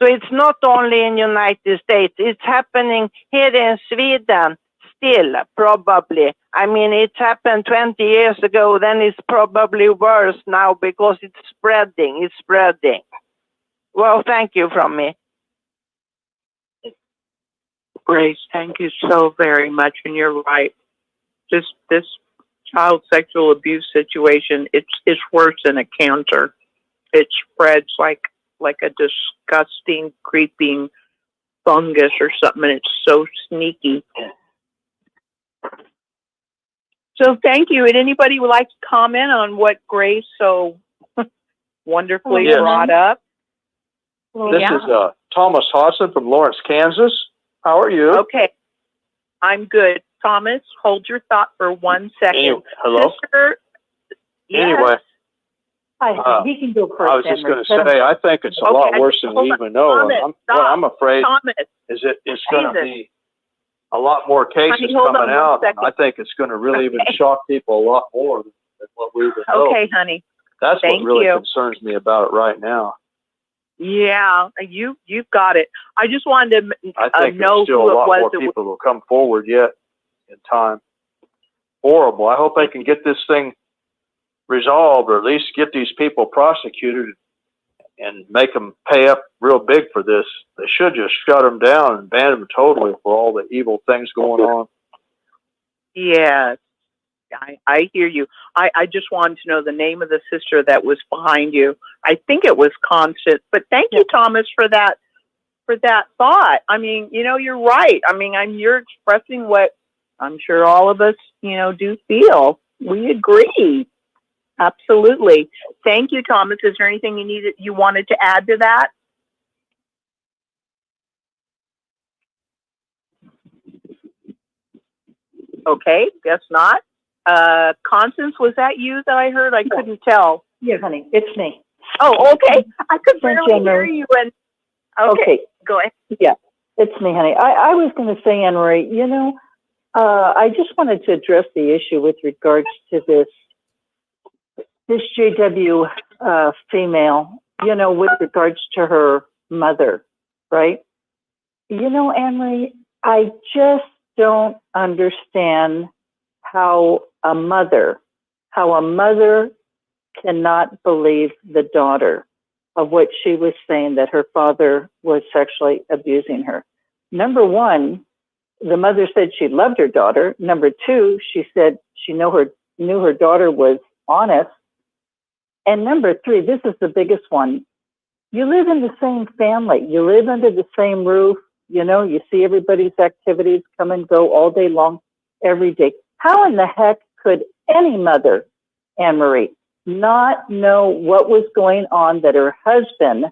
So it's not only in United States, it's happening here in Sweden still, probably. I mean, it happened 20 years ago, then it's probably worse now because it's spreading. Well, thank you from me. Grace, thank you so very much, and you're right. This child sexual abuse situation, it's worse than a cancer. It spreads like a disgusting, creeping fungus or something, and it's so sneaky. So thank you. And anybody would like to comment on what Grace so wonderfully brought up? This is Thomas Hodson from Lawrence, Kansas. How are you? Okay. I'm good. Thomas, hold your thought for 1 second. Hello? Sister, yes. Anyway. Hi, he can go first. I was just going to say, I think it's a lot worse than we even know. Thomas, what I'm afraid Thomas, is it's going to be a lot more cases coming out. I think it's going to really even shock people a lot more than what we even know. Okay, honey. That's what really concerns me about it right now. Yeah, you've got it. I just wanted to I think know still who a lot it was. more people will come forward yet in time. Horrible. I hope they can get this thing resolved, or at least get these people prosecuted and make them pay up real big for this. They should just shut them down and ban them totally for all the evil things going on. Yes, I hear you. I just wanted to know the name of the sister that was behind you. I think it was Constance, but thank you, Thomas, for that thought. I mean, you're right. I mean, you're expressing what I'm sure all of us, do feel. We agree. Absolutely. Thank you, Thomas. Is there anything you wanted to add to that? Okay, guess not. Constance, was that you that I heard? I couldn't tell. Yeah, honey, it's me. Oh, okay. I could barely hear you. And okay, go ahead. Yeah, it's me, honey. I was going to say, Anne Marie, I just wanted to address the issue with regards to this JW female, with regards to her mother, right? Anne Marie, I just don't understand how a mother cannot believe the daughter of what she was saying, that her father was sexually abusing her. Number one, the mother said she loved her daughter. Number two, she said she knew her daughter was honest. And number three, this is the biggest one. You live in the same family. You live under the same roof. You see everybody's activities come and go all day long, every day. How in the heck could any mother, Anne Marie, not know what was going on, that her husband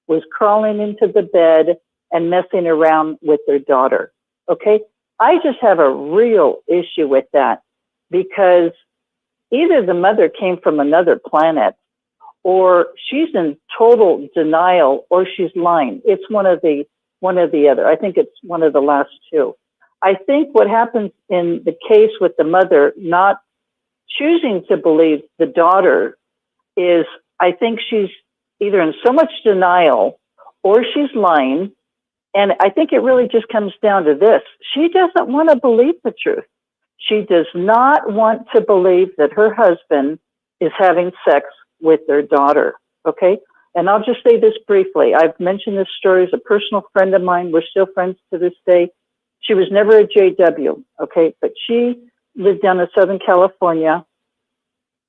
was crawling into the bed and messing around with their daughter? Okay? I just have a real issue with that, because either the mother came from another planet, or she's in total denial, or she's lying. It's one or the other. I think it's one of the last two. I think what happens in the case with the mother not choosing to believe the daughter is, I think she's either in so much denial, or she's lying, And I think it really just comes down to this. She doesn't want to believe the truth. She does not want to believe that her husband is having sex with their daughter. Okay? And I'll just say this briefly. I've mentioned this story as a personal friend of mine. We're still friends to this day. She was never a JW, okay? But she lived down in Southern California,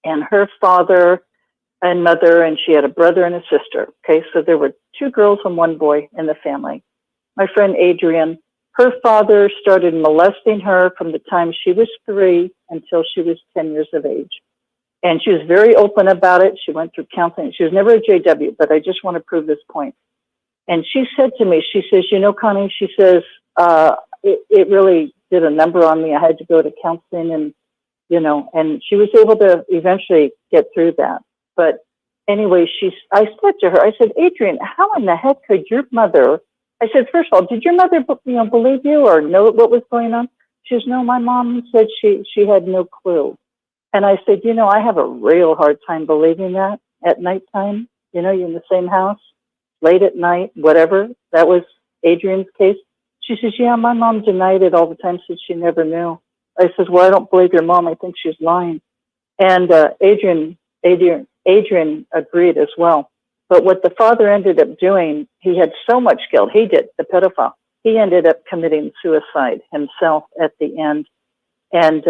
and her father and mother, and she had a brother and a sister, okay? So there were 2 girls and 1 boy in the family. My friend Adrian, her father started molesting her from the time she was 3 until she was 10 years of age. And she was very open about it. She went through counseling. She was never a JW, but I just want to prove this point. And she said to me, she says, you know, Connie, she says, it really did a number on me. I had to go to counseling and, you know, and she was able to eventually get through that. But anyway, I said to her, I said, Adrian, how in the heck could your mother, I said, first of all, did your mother, believe you or know what was going on? She says, no, my mom said she had no clue. And I said, you know, I have a real hard time believing that at nighttime. You know, you're in the same house, late at night, whatever. That was Adrian's case. She says, yeah, my mom denied it all the time, said she never knew. I says, well, I don't believe your mom. I think she's lying. And Adrian agreed as well. But what the father ended up doing, he had so much guilt. He did, the pedophile. He ended up committing suicide himself at the end. And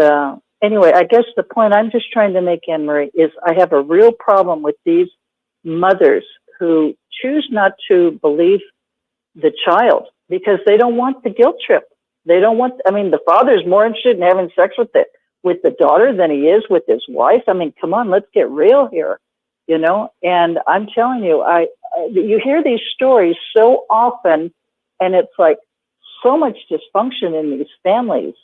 anyway, I guess the point I'm just trying to make, Anne-Marie, is I have a real problem with these mothers who choose not to believe the child because they don't want the guilt trip. They don't want, I mean, the father's more interested in having sex with the daughter than he is with his wife. I mean, come on, let's get real here, you know? And I'm telling you, you hear these stories so often, and it's like so much dysfunction in these families.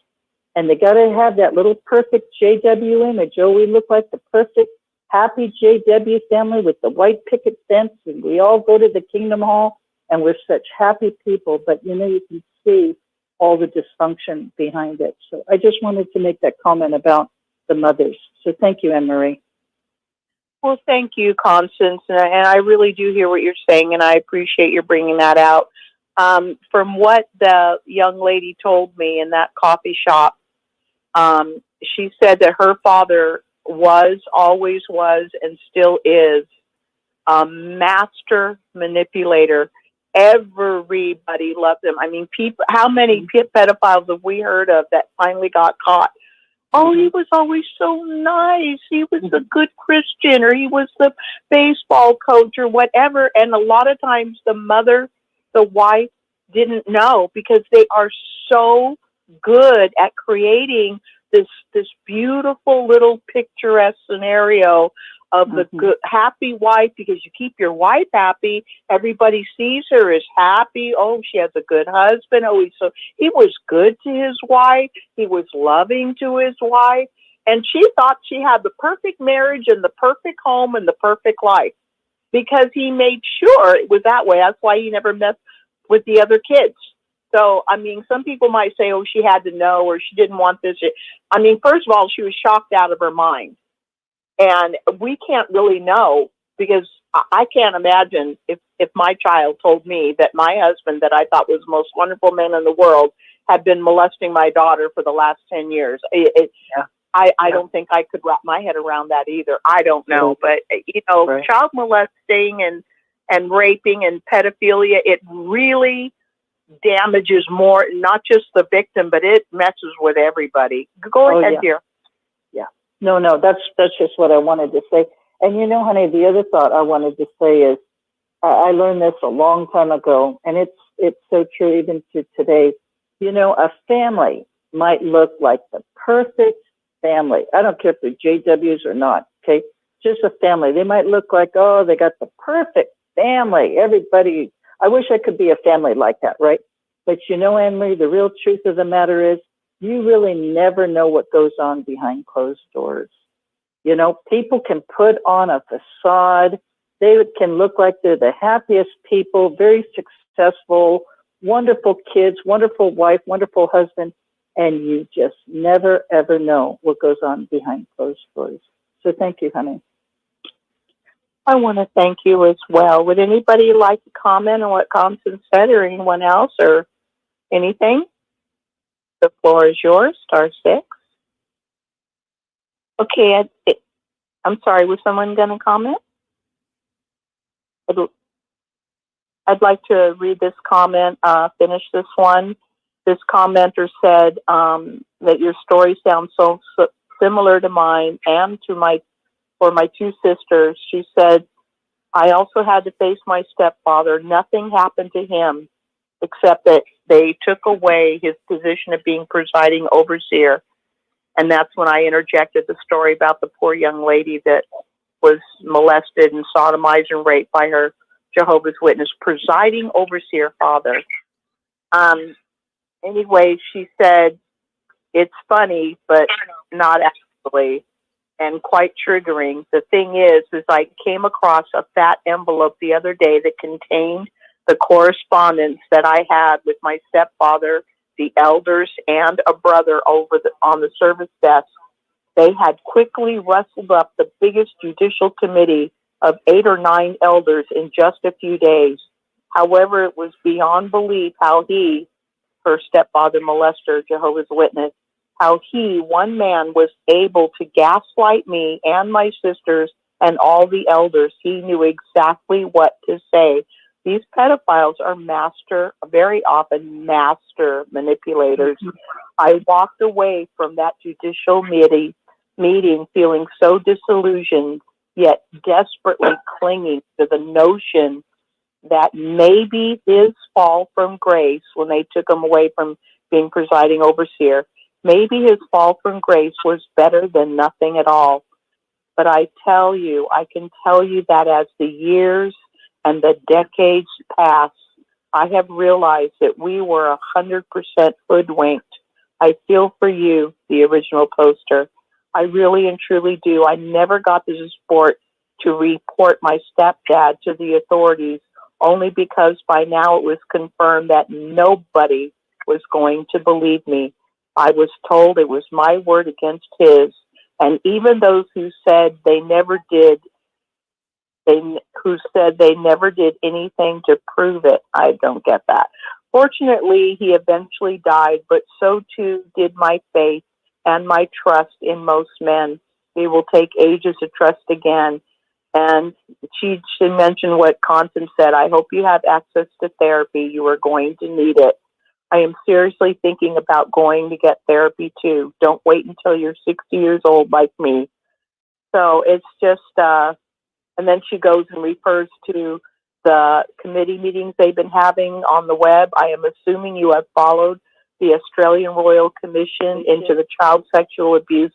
And they got to have that little perfect JW image. Oh, we look like the perfect, happy JW family with the white picket fence, and we all go to the Kingdom Hall, and we're such happy people. But, you know, you can see all the dysfunction behind it. So I just wanted to make that comment about the mothers. So thank you, Anne-Marie. Well, thank you, Constance. And I really do hear what you're saying, and I appreciate you bringing that out. From what the young lady told me in that coffee shop, she said that her father always was, and still is a master manipulator. Everybody loved him. I mean, how many pedophiles have we heard of that finally got caught? Oh, he was always so nice. He was a good Christian, or he was the baseball coach or whatever. And a lot of times the wife didn't know, because they are so good at creating this beautiful little picturesque scenario of the good, happy wife, because you keep your wife happy. Everybody sees her as happy. Oh, she has a good husband. Oh, he was good to his wife. He was loving to his wife. And she thought she had the perfect marriage and the perfect home and the perfect life, because he made sure it was that way. That's why he never messed with the other kids. So, I mean, some people might say, oh, she had to know, or she didn't want this. I mean, first of all, she was shocked out of her mind. And we can't really know, because I can't imagine if my child told me that my husband, that I thought was the most wonderful man in the world, had been molesting my daughter for the last 10 years. I don't think I could wrap my head around that either. I don't know. But, you know, child molesting and raping and pedophilia, it really damages more, not just the victim, but it messes with everybody. Go ahead, dear. No, that's just what I wanted to say. And you know, honey, the other thought I wanted to say is, I learned this a long time ago, and it's so true even to today. You know, a family might look like the perfect family. I don't care if they're JWs or not, okay? Just a family. They might look like, oh, they got the perfect family. Everybody, I wish I could be a family like that, right? But you know, Anne-Marie, the real truth of the matter is, you really never know what goes on behind closed doors. You know, people can put on a facade. They can look like they're the happiest people, very successful, wonderful kids, wonderful wife, wonderful husband, and you just never, ever know what goes on behind closed doors. So thank you, honey. I want to thank you as well. Would anybody like to comment on what Constance said, or anyone else, or anything? The floor is yours, star 6. Okay, I'm sorry, was someone going to comment? I'd like to read this comment, finish this one. This commenter said that your story sounds so similar to mine and to for my 2 sisters. She said, I also had to face my stepfather. Nothing happened to him except that they took away his position of being presiding overseer. And that's when I interjected the story about the poor young lady that was molested and sodomized and raped by her Jehovah's Witness presiding overseer father. Anyway, she said, it's funny, but not actually, and quite triggering. The thing is I came across a fat envelope the other day that contained the correspondence that I had with my stepfather, the elders, and a brother on the service desk. They had quickly rustled up the biggest judicial committee of 8 or 9 elders in just a few days. However, it was beyond belief how he, her stepfather molester, Jehovah's Witness, how he, one man, was able to gaslight me and my sisters and all the elders. He knew exactly what to say. These pedophiles are very often master manipulators. I walked away from that judicial meeting feeling so disillusioned, yet desperately clinging to the notion that maybe his fall from grace, when they took him away from being presiding overseer, maybe his fall from grace was better than nothing at all. But I can tell you that as the years and the decades pass, I have realized that we were 100% hoodwinked. I feel for you, the original poster. I really and truly do. I never got the support to report my stepdad to the authorities, only because by now it was confirmed that nobody was going to believe me. I was told it was my word against his, and even those who said they never did anything to prove it. I don't get that. Fortunately, he eventually died, but so too did my faith and my trust in most men. It will take ages to trust again. And she mentioned what Constance said. I hope you have access to therapy. You are going to need it. I am seriously thinking about going to get therapy too. Don't wait until you're 60 years old like me. So it's just, and then she goes and refers to the committee meetings they've been having on the web. I am assuming you have followed the Australian Royal Commission into the child sexual abuse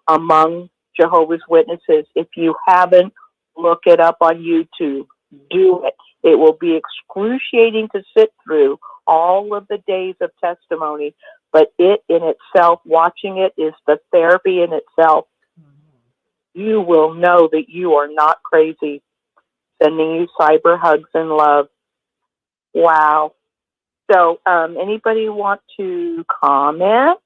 among Jehovah's Witnesses. If you haven't, look it up on YouTube. Do it. It will be excruciating to sit through all of the days of testimony, but it in itself, watching it, is the therapy in itself. You will know that you are not crazy. Sending you cyber hugs and love. Wow. So, anybody want to comment?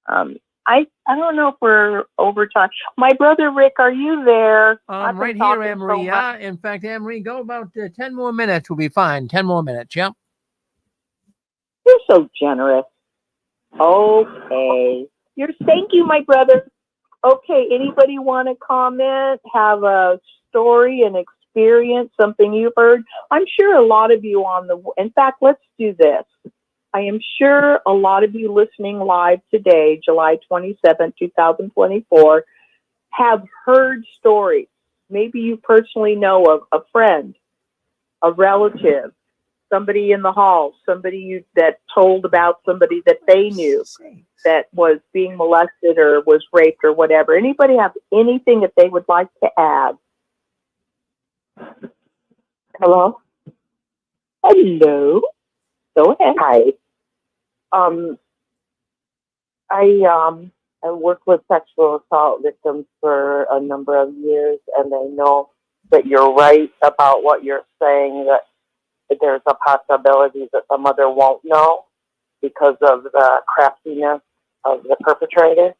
I don't know if we're over time. My brother Rick, are you there? I'm right here, Anne-Marie. Yeah, in fact, Anne-Marie, go about 10 more minutes. We'll be fine. 10 more minutes. Yep. You're so generous. Okay. Thank you, my brother. Okay, anybody want to comment, have a story, an experience, something you've heard? I'm sure a lot of you in fact, let's do this. I am sure a lot of you listening live today, July 27, 2024, have heard stories. Maybe you personally know of a friend, a relative, somebody in the hall, somebody that told about somebody that they knew that was being molested or was raped or whatever. Anybody have anything that they would like to add? Hello? Hello? Go ahead. Hi. I worked with sexual assault victims for a number of years, and I know that you're right about what you're saying, that there's a possibility that the mother won't know because of the craftiness of the perpetrator.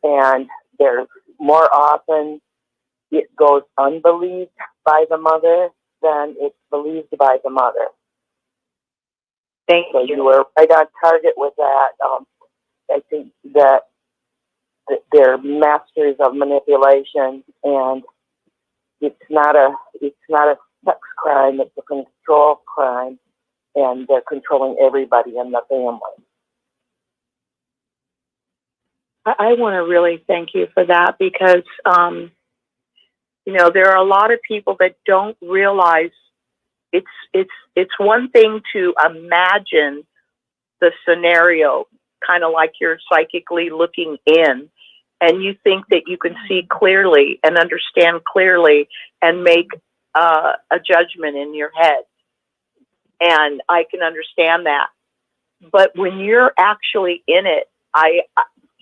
And there's more often it goes unbelieved by the mother than it's believed by the mother. Thank So you. you were right on target with that. I think that they're masters of manipulation, and it's not a sex crime, it's a control crime, and they're controlling everybody in the family. I want to really thank you for that because, you know, there are a lot of people that don't realize it's one thing to imagine the scenario, kind of like you're psychically looking in, and you think that you can see clearly and understand clearly and make a judgment in your head. And I can understand that. But when you're actually in it,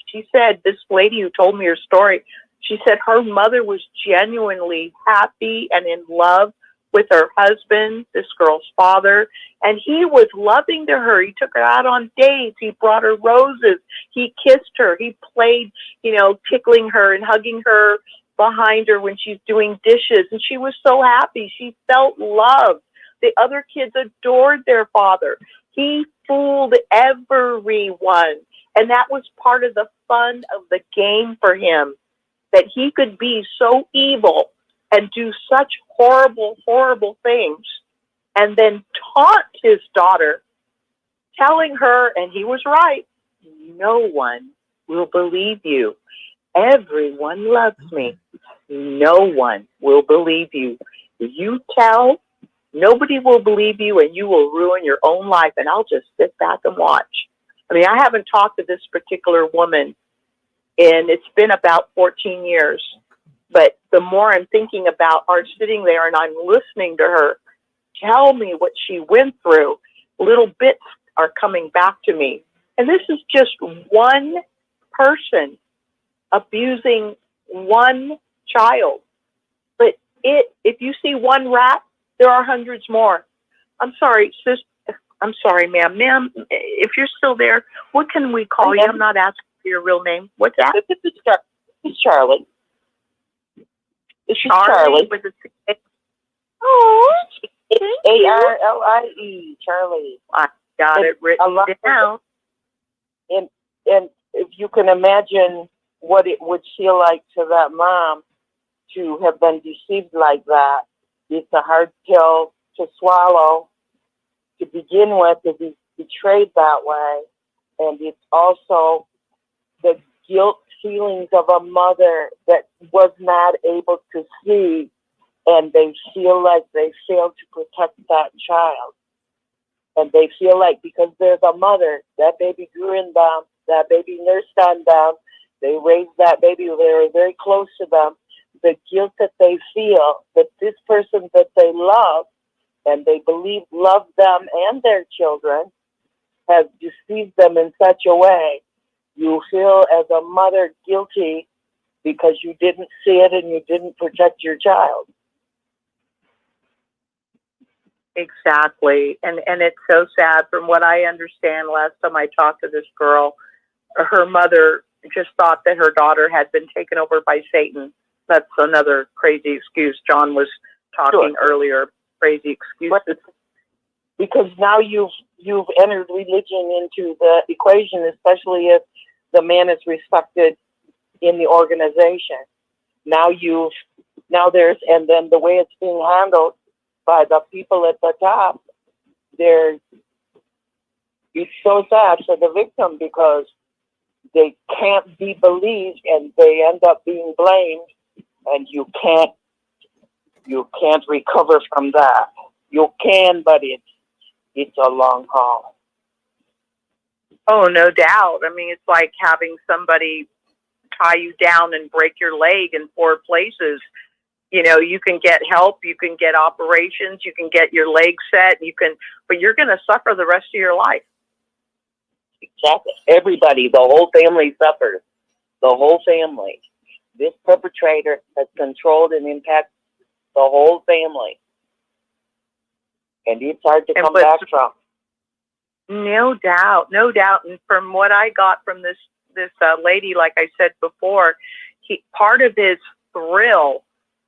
she said, this lady who told me her story, she said her mother was genuinely happy and in love with her husband, this girl's father, and he was loving to her. He took her out on dates. He brought her roses. He kissed her. He played, you know, tickling her and hugging her behind her when she's doing dishes. And she was so happy. She felt loved. The other kids adored their father. He fooled everyone. And that was part of the fun of the game for him, that he could be so evil and do such horrible, horrible things, and then taunt his daughter, telling her, and he was right, no one will believe you. Everyone loves me. No one will believe you. You tell, nobody will believe you, and you will ruin your own life, and I'll just sit back and watch. I mean, I haven't talked to this particular woman, and it's been about 14 years. But the more I'm thinking about her sitting there and I'm listening to her tell me what she went through, little bits are coming back to me. And this is just one person abusing one child. But if you see one rat, there are hundreds more. I'm sorry, sis. I'm sorry, ma'am. Ma'am, if you're still there, what can we call you? I'm not asking for your real name. What's that? This is Charlie. This is Charlie. With a oh, it's A-R-L-I-E, Charlie. I got it written down. And if you can imagine what it would feel like to that mom to have been deceived like that, it's a hard pill to swallow to begin with, to be betrayed that way. And it's also the guilt feelings of a mother that was not able to see, and they feel like they failed to protect that child. And they feel like because they're the mother, that baby grew in them, that baby nursed on them, they raised that baby, they were very close to them. The guilt that they feel that this person that they love and they believe loved them and their children has deceived them in such a way. You feel as a mother guilty because you didn't see it and you didn't protect your child. Exactly. And it's so sad. From what I understand, last time I talked to this girl, her mother just thought that her daughter had been taken over by Satan. That's another crazy excuse. John was talking earlier, crazy excuses. Because now you've entered religion into the equation, especially if the man is respected in the organization. And then the way it's being handled by the people at the top, it's so sad for the victim because they can't be believed and they end up being blamed, and you can't recover from that. You can, but it's a long haul. Oh, no doubt. I mean, it's like having somebody tie you down and break your leg in 4 places. You know, you can get help, you can get operations, you can get your leg set, but you're going to suffer the rest of your life. Exactly. Everybody, the whole family suffers. The whole family. This perpetrator has controlled and impacted the whole family. And it's hard to come back from. No doubt, no doubt. And from what I got from this lady, like I said before, part of his thrill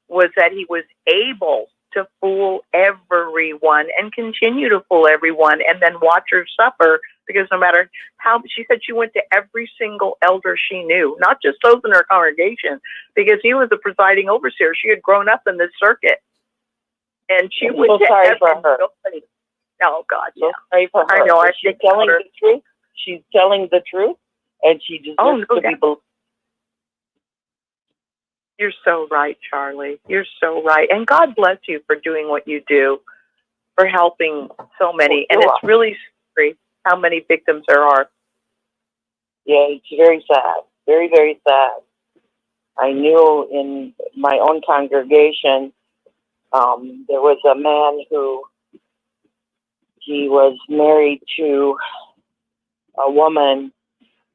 was that he was able to fool everyone and continue to fool everyone and then watch her suffer, because no matter how, she said she went to every single elder she knew, not just those in her congregation, because he was a presiding overseer. She had grown up in this circuit. And she went to everybody. Oh, God, yeah. So sorry for her. I know. She's telling the truth. She's telling the truth, and she deserves to be believed. You're so right, Charlie. You're so right. And God bless you for doing what you do, for helping so many. And it's really scary how many victims there are. Yeah, it's very sad. Very, very sad. I knew in my own congregation, there was a man who, he was married to a woman,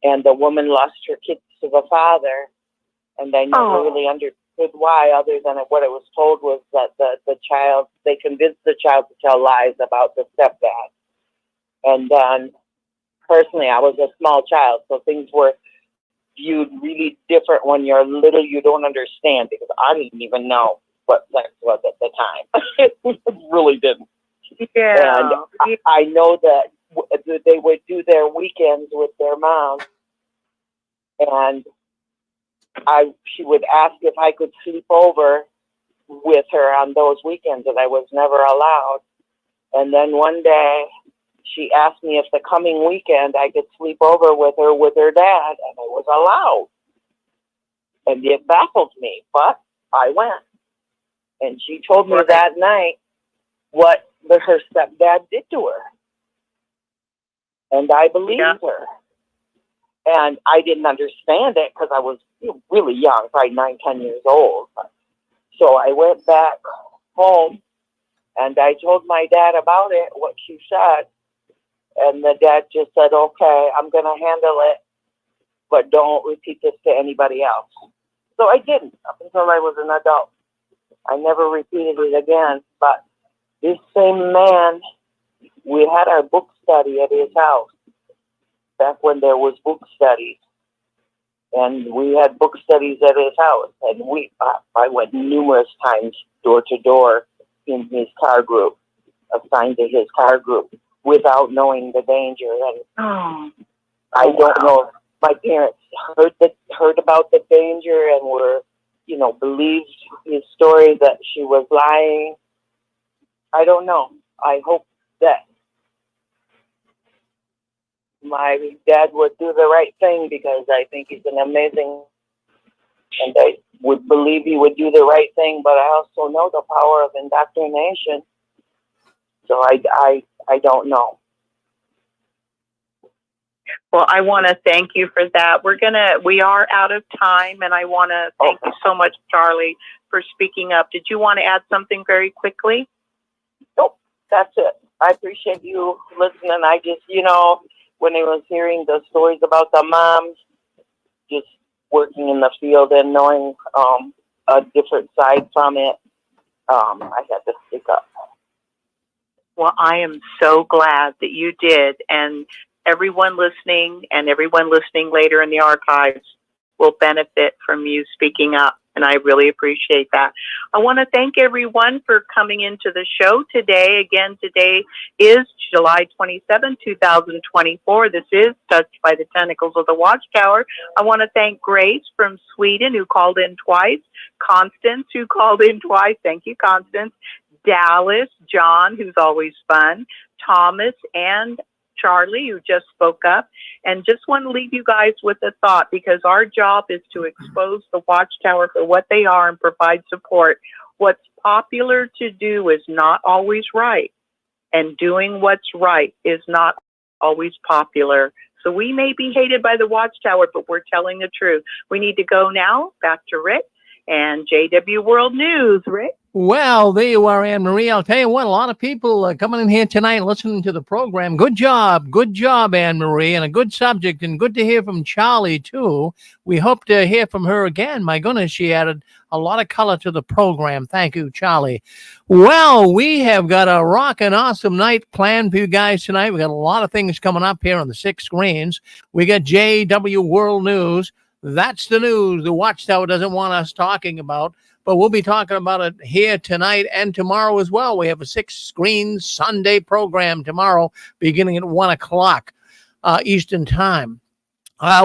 and the woman lost her kids to the father. And I never really understood why, other than what I was told was that the child, they convinced the child to tell lies about the stepdad. And then, personally, I was a small child, so things were viewed really different when you're little. You don't understand, because I didn't even know what sex was at the time. It really didn't. Yeah. And I know that they would do their weekends with their mom, and she would ask if I could sleep over with her on those weekends, and I was never allowed. And then one day, she asked me if the coming weekend I could sleep over with her dad, and I was allowed. And it baffled me, but I went. And she told me that night what her stepdad did to her. And I believed her. And I didn't understand it because I was really young, probably 9, 10 years old. So I went back home and I told my dad about it, what she said. And the dad just said, okay, I'm going to handle it, but don't repeat this to anybody else. So I didn't up until I was an adult. I never repeated it again. But this same man, we had our book study at his house back when there was book studies. And we had book studies at his house. And I went numerous times door to door in his car group, assigned to his car group, without knowing the danger. And I don't know if my parents heard about the danger and were, believed his story that she was lying. I don't know. I hope that my dad would do the right thing, because I think he's an amazing, and I would believe he would do the right thing, but I also know the power of indoctrination. So I don't know. Well, I want to thank you for that. We are out of time, and I want to thank you so much, Charlie, for speaking up. Did you want to add something very quickly? Nope, that's it. I appreciate you listening. I just, when I was hearing the stories about the moms, just working in the field and knowing a different side from it, I had to speak up. Well, I am so glad that you did, and everyone listening later in the archives will benefit from you speaking up, and I really appreciate that. I want to thank everyone for coming into the show today. Again, today is July 27, 2024. This is Touched by the Tentacles of the Watchtower. I want to thank Grace from Sweden, who called in twice, Constance, who called in twice. Thank you, Constance. Dallas, John, who's always fun, Thomas, and Charlie, who just spoke up. And just want to leave you guys with a thought, because our job is to expose the Watchtower for what they are and provide support. What's popular to do is not always right, and doing what's right is not always popular. So we may be hated by the Watchtower, but we're telling the truth. We need to go now back to Rick and JW World News. Rick? Well, there you are, Anne Marie. I'll tell you what, a lot of people coming in here tonight listening to the program. Good job, Anne Marie, and a good subject, and good to hear from Charlie, too. We hope to hear from her again. My goodness, she added a lot of color to the program. Thank you, Charlie. Well, we have got a rockin' awesome night planned for you guys tonight. We got a lot of things coming up here on the 6 screens. We got JW World News. That's the news the Watchtower doesn't want us talking about. but we'll be talking about it here tonight and tomorrow as well. We have a 6-screen Sunday program tomorrow beginning at 1 o'clock Eastern time.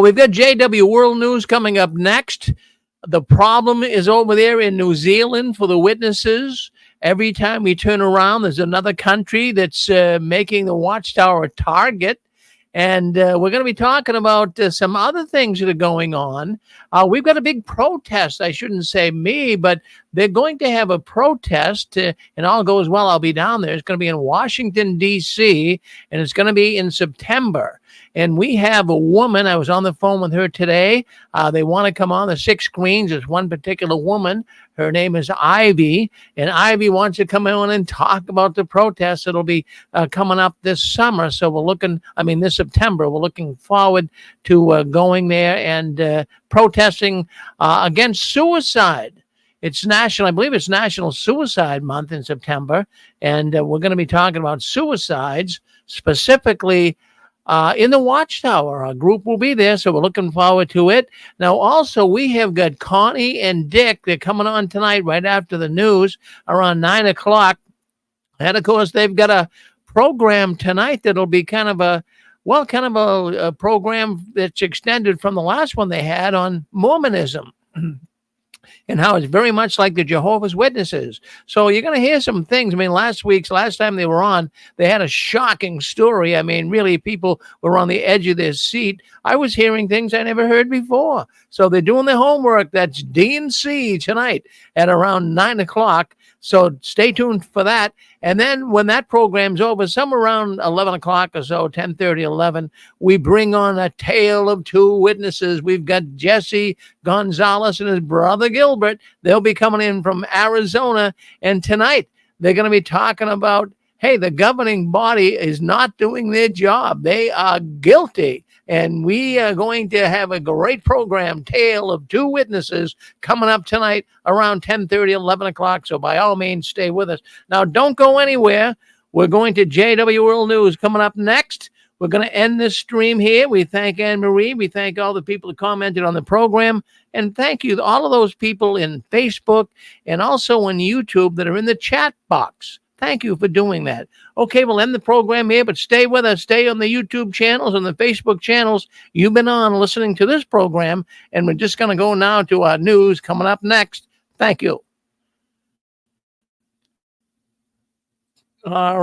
We've got JW World News coming up next. The problem is over there in New Zealand for the witnesses. Every time we turn around, there's another country that's making the Watchtower a target. And we're going to be talking about some other things that are going on. We've got a big protest. I shouldn't say me, but they're going to have a protest, and all goes well, I'll be down there. It's going to be in Washington, D.C., and it's going to be in September. And we have a woman. I was on the phone with her today. They want to come on the 6 screens. There's one particular woman. Her name is Ivy, and Ivy wants to come on and talk about the protest. It'll be coming up this summer. So this September, we're looking forward to going there and protesting against suicide. It's I believe it's National Suicide Month in September, and we're going to be talking about suicides, specifically in the Watchtower. Our group will be there, so we're looking forward to it. Now, also, we have got Connie and Dick. They're coming on tonight right after the news around 9 o'clock. And, of course, they've got a program tonight that'll be kind of a program that's extended from the last one they had on Mormonism. And how it's very much like the Jehovah's Witnesses. So you're going to hear some things. I mean, last time they were on, they had a shocking story. I mean, really, people were on the edge of their seat. I was hearing things I never heard before. So they're doing their homework. That's D&C tonight at around 9 o'clock. So stay tuned for that. And then when that program's over, somewhere around 11 o'clock or so, 10:30, 11, we bring on a tale of 2 witnesses. We've got Jesse Gonzalez and his brother Gilbert. They'll be coming in from Arizona. And tonight they're going to be talking about, hey, the governing body is not doing their job. They are guilty. And we are going to have a great program, Tale of 2 Witnesses, coming up tonight around 10:30, 11 o'clock. So by all means, stay with us. Now, don't go anywhere. We're going to JW World News coming up next. We're going to end this stream here. We thank Anne-Marie. We thank all the people who commented on the program. And thank you to all of those people in Facebook and also on YouTube that are in the chat box. Thank you for doing that. Okay, we'll end the program here, but stay with us. Stay on the YouTube channels and the Facebook channels. You've been on listening to this program, and we're just going to go now to our news coming up next. Thank you. All right.